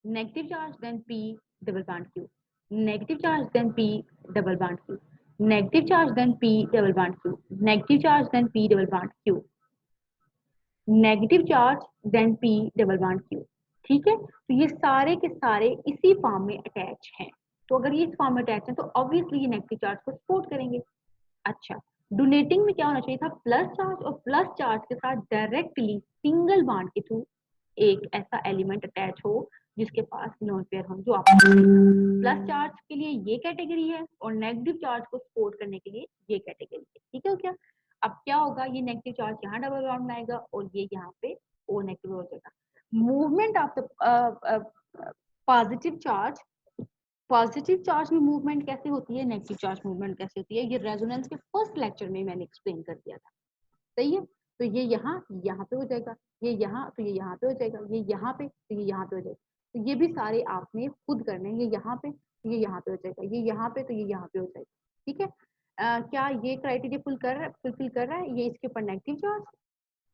negative charge then p double bond q, negative charge then p double bond q, negative charge then p double bond q, negative charge then p double bond q, negative charge then p double bond q। ठीक है, तो ये सारे के सारे इसी फॉर्म में अटैच हैं। तो अगर ये इस फॉर्म में अटैच है तो ऑब्वियसली ये नेगेटिव चार्ज को सपोर्ट करेंगे। अच्छा, डोनेटिंग में क्या होना चाहिए था, प्लस चार्ज, और प्लस चार्ज के साथ डायरेक्टली सिंगल बॉन्ड के थ्रू एक ऐसा एलिमेंट अटैच हो जिसके पास लोन पेयर हो, जो आपको प्लस चार्ज के लिए ये कैटेगरी है और नेगेटिव चार्ज को सपोर्ट करने के लिए ये कैटेगरी है। ठीक है क्या, अब क्या होगा, ये नेगेटिव चार्ज यहाँ डबल बॉन्ड में आएगा और ये यहाँ पे ओ नेगेटिव हो जाएगा। Movement of the positive charge, positive charge में मूवमेंट कैसे होती है, नेगेटिव चार्ज मूवमेंट कैसे होती है, ये रेजोनेंस के फर्स्ट लेक्चर में मैंने एक्सप्लेन कर दिया था। सही है, तो ये यहाँ पे हो जाएगा, ये यहाँ, तो ये यहाँ पे हो जाएगा, ये यहाँ पे, तो ये यहाँ पे हो जाएगा। तो ये भी सारे आपने खुद करने हैं, ये यहाँ पे, तो ये यहाँ पे हो जाएगा, ये यहाँ पे, तो ये यहाँ पे हो जाएगा। ठीक है, क्या ये क्राइटेरिया फुलफिल कर रहा है, ये इसके ऊपर negative charge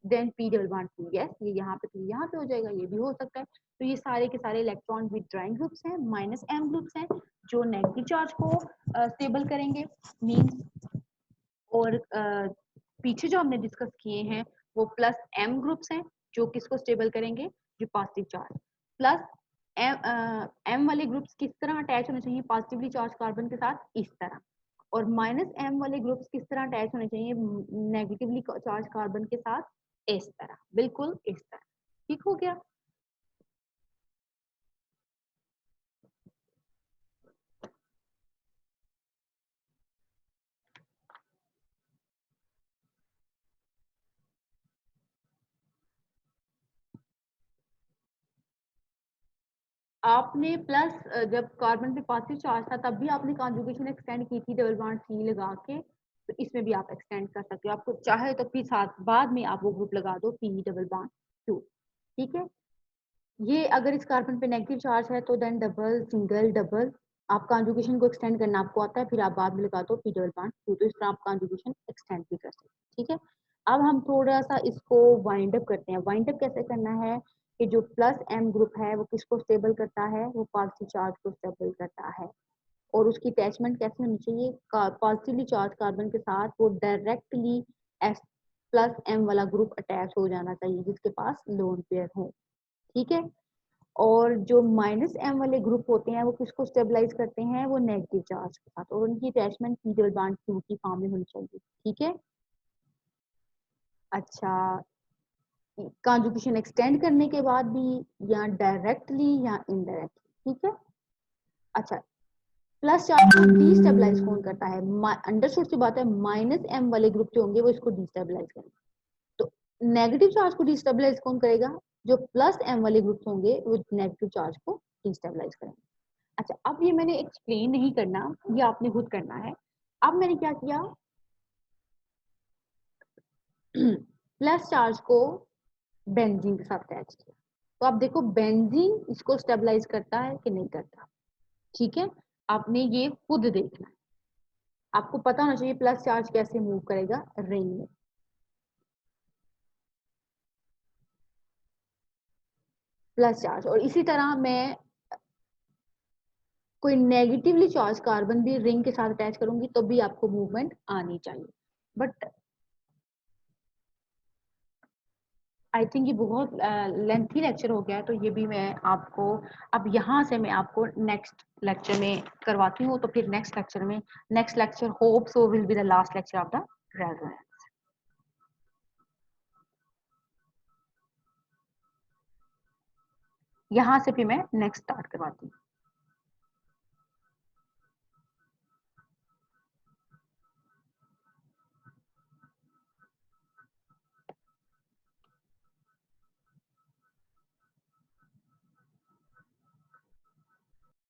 then p double bond q, yes, ये यहाँ पे तो यहाँ पे हो जाएगा, ये भी हो सकता है। तो ये सारे के सारे इलेक्ट्रॉन विड्रॉइंग ग्रुप्स हैं, -m ग्रुप्स हैं, जो नेगेटिव चार्ज को स्टेबल करेंगे, मींस। और पीछे जो हमने डिस्कस किए हैं वो +m ग्रुप्स हैं, जो किसको स्टेबल करेंगे, जो पॉजिटिव चार्ज। प्लस m वाले ग्रुप्स किस तरह अटैच होने चाहिए पॉजिटिवली चार्ज कार्बन के साथ, इस तरह। और -m वाले ग्रुप्स किस तरह अटैच होने चाहिए नेगेटिवली चार्ज कार्बन के साथ, इस तरह, बिल्कुल इस तरह। ठीक हो गया। आपने प्लस जब कार्बन पे पॉजिटिव चार्ज था तब भी आपने कॉन्जुगेशन एक्सटेंड की थी डबल बॉन्ड सी लगा के, तो इसमें भी आप एक्सटेंड कर सकते हो, आपको चाहे तो फिर साथ बाद में आप वो ग्रुप लगा दो पी डबल बॉन्ड टू। ठीक है, ये अगर इस कार्बन पे नेगेटिव चार्ज है तो देन डबल, सिंगल, डबल, आप कॉन्जुगेशन को एक्सटेंड करना आपको आता है, फिर आप बाद में लगा दो पी डबल बॉन्ड टू, तो इस तरह आप कॉन्जुगेशन एक्सटेंड भी कर सकते हैं। ठीक है, अब हम थोड़ा सा इसको वाइंड अप करते हैं। वाइंड अप कैसे करना है कि जो +m ग्रुप है वो किसको स्टेबल करता है, वो पॉजिटिव चार्ज को स्टेबल करता है। और उसकी अटैचमेंट कैसे होनी चाहिए, पॉजिटिवली चार्ज कार्बन के साथ वो डायरेक्टली S+m वाला ग्रुप अटैच हो जाना चाहिए जिसके पास लोन पेयर हो। ठीक है, और जो -m वाले ग्रुप होते हैं वो किसको स्टेबलाइज करते हैं, वो नेगेटिव चार्ज के साथ, और उनकी attachment p double bond q की फॉर्म में होनी चाहिए। ठीक है, अच्छा, कॉन्जुगेशन एक्सटेंड करने के बाद भी, या डायरेक्टली या इनडायरेक्टली। ठीक है, अच्छा, प्लस चार्ज को डिस्टेबलाइज कौन करता है? अंडरस्टूड सी बात है, माइनस एम वाले ग्रुप जो होंगे वो इसको डिस्टेबलाइज करेंगे। तो नेगेटिव चार्ज को डिस्टेबलाइज कौन करेगा? जो प्लस एम वाले ग्रुप होंगे वो नेगेटिव चार्ज को डिस्टेबलाइज करेंगे। अच्छा, अब ये मैंने एक्सप्लेन नहीं करना, ये आपने खुद करना है। अब मैंने क्या किया, प्लस चार्ज को बेंजीन के साथ अटैच किया। तो आप देखो बेंजीन इसको स्टेबलाइज करता है कि नहीं करता। ठीक है, आपने ये खुद देखना है। आपको पता होना चाहिए प्लस चार्ज कैसे मूव करेगा रिंग में। प्लस चार्ज, और इसी तरह मैं कोई नेगेटिवली चार्ज कार्बन भी रिंग के साथ अटैच करूंगी तो भी आपको मूवमेंट आनी चाहिए। बट आई थिंक ये बहुत लेंथी लेक्चर हो गया है, तो ये भी मैं आपको अब यहाँ से मैं आपको नेक्स्ट लेक्चर में करवाती हूँ। तो फिर next lecture hope so will be the last lecture of the resonance. यहाँ से फिर मैं नेक्स्ट स्टार्ट करवाती हूँ।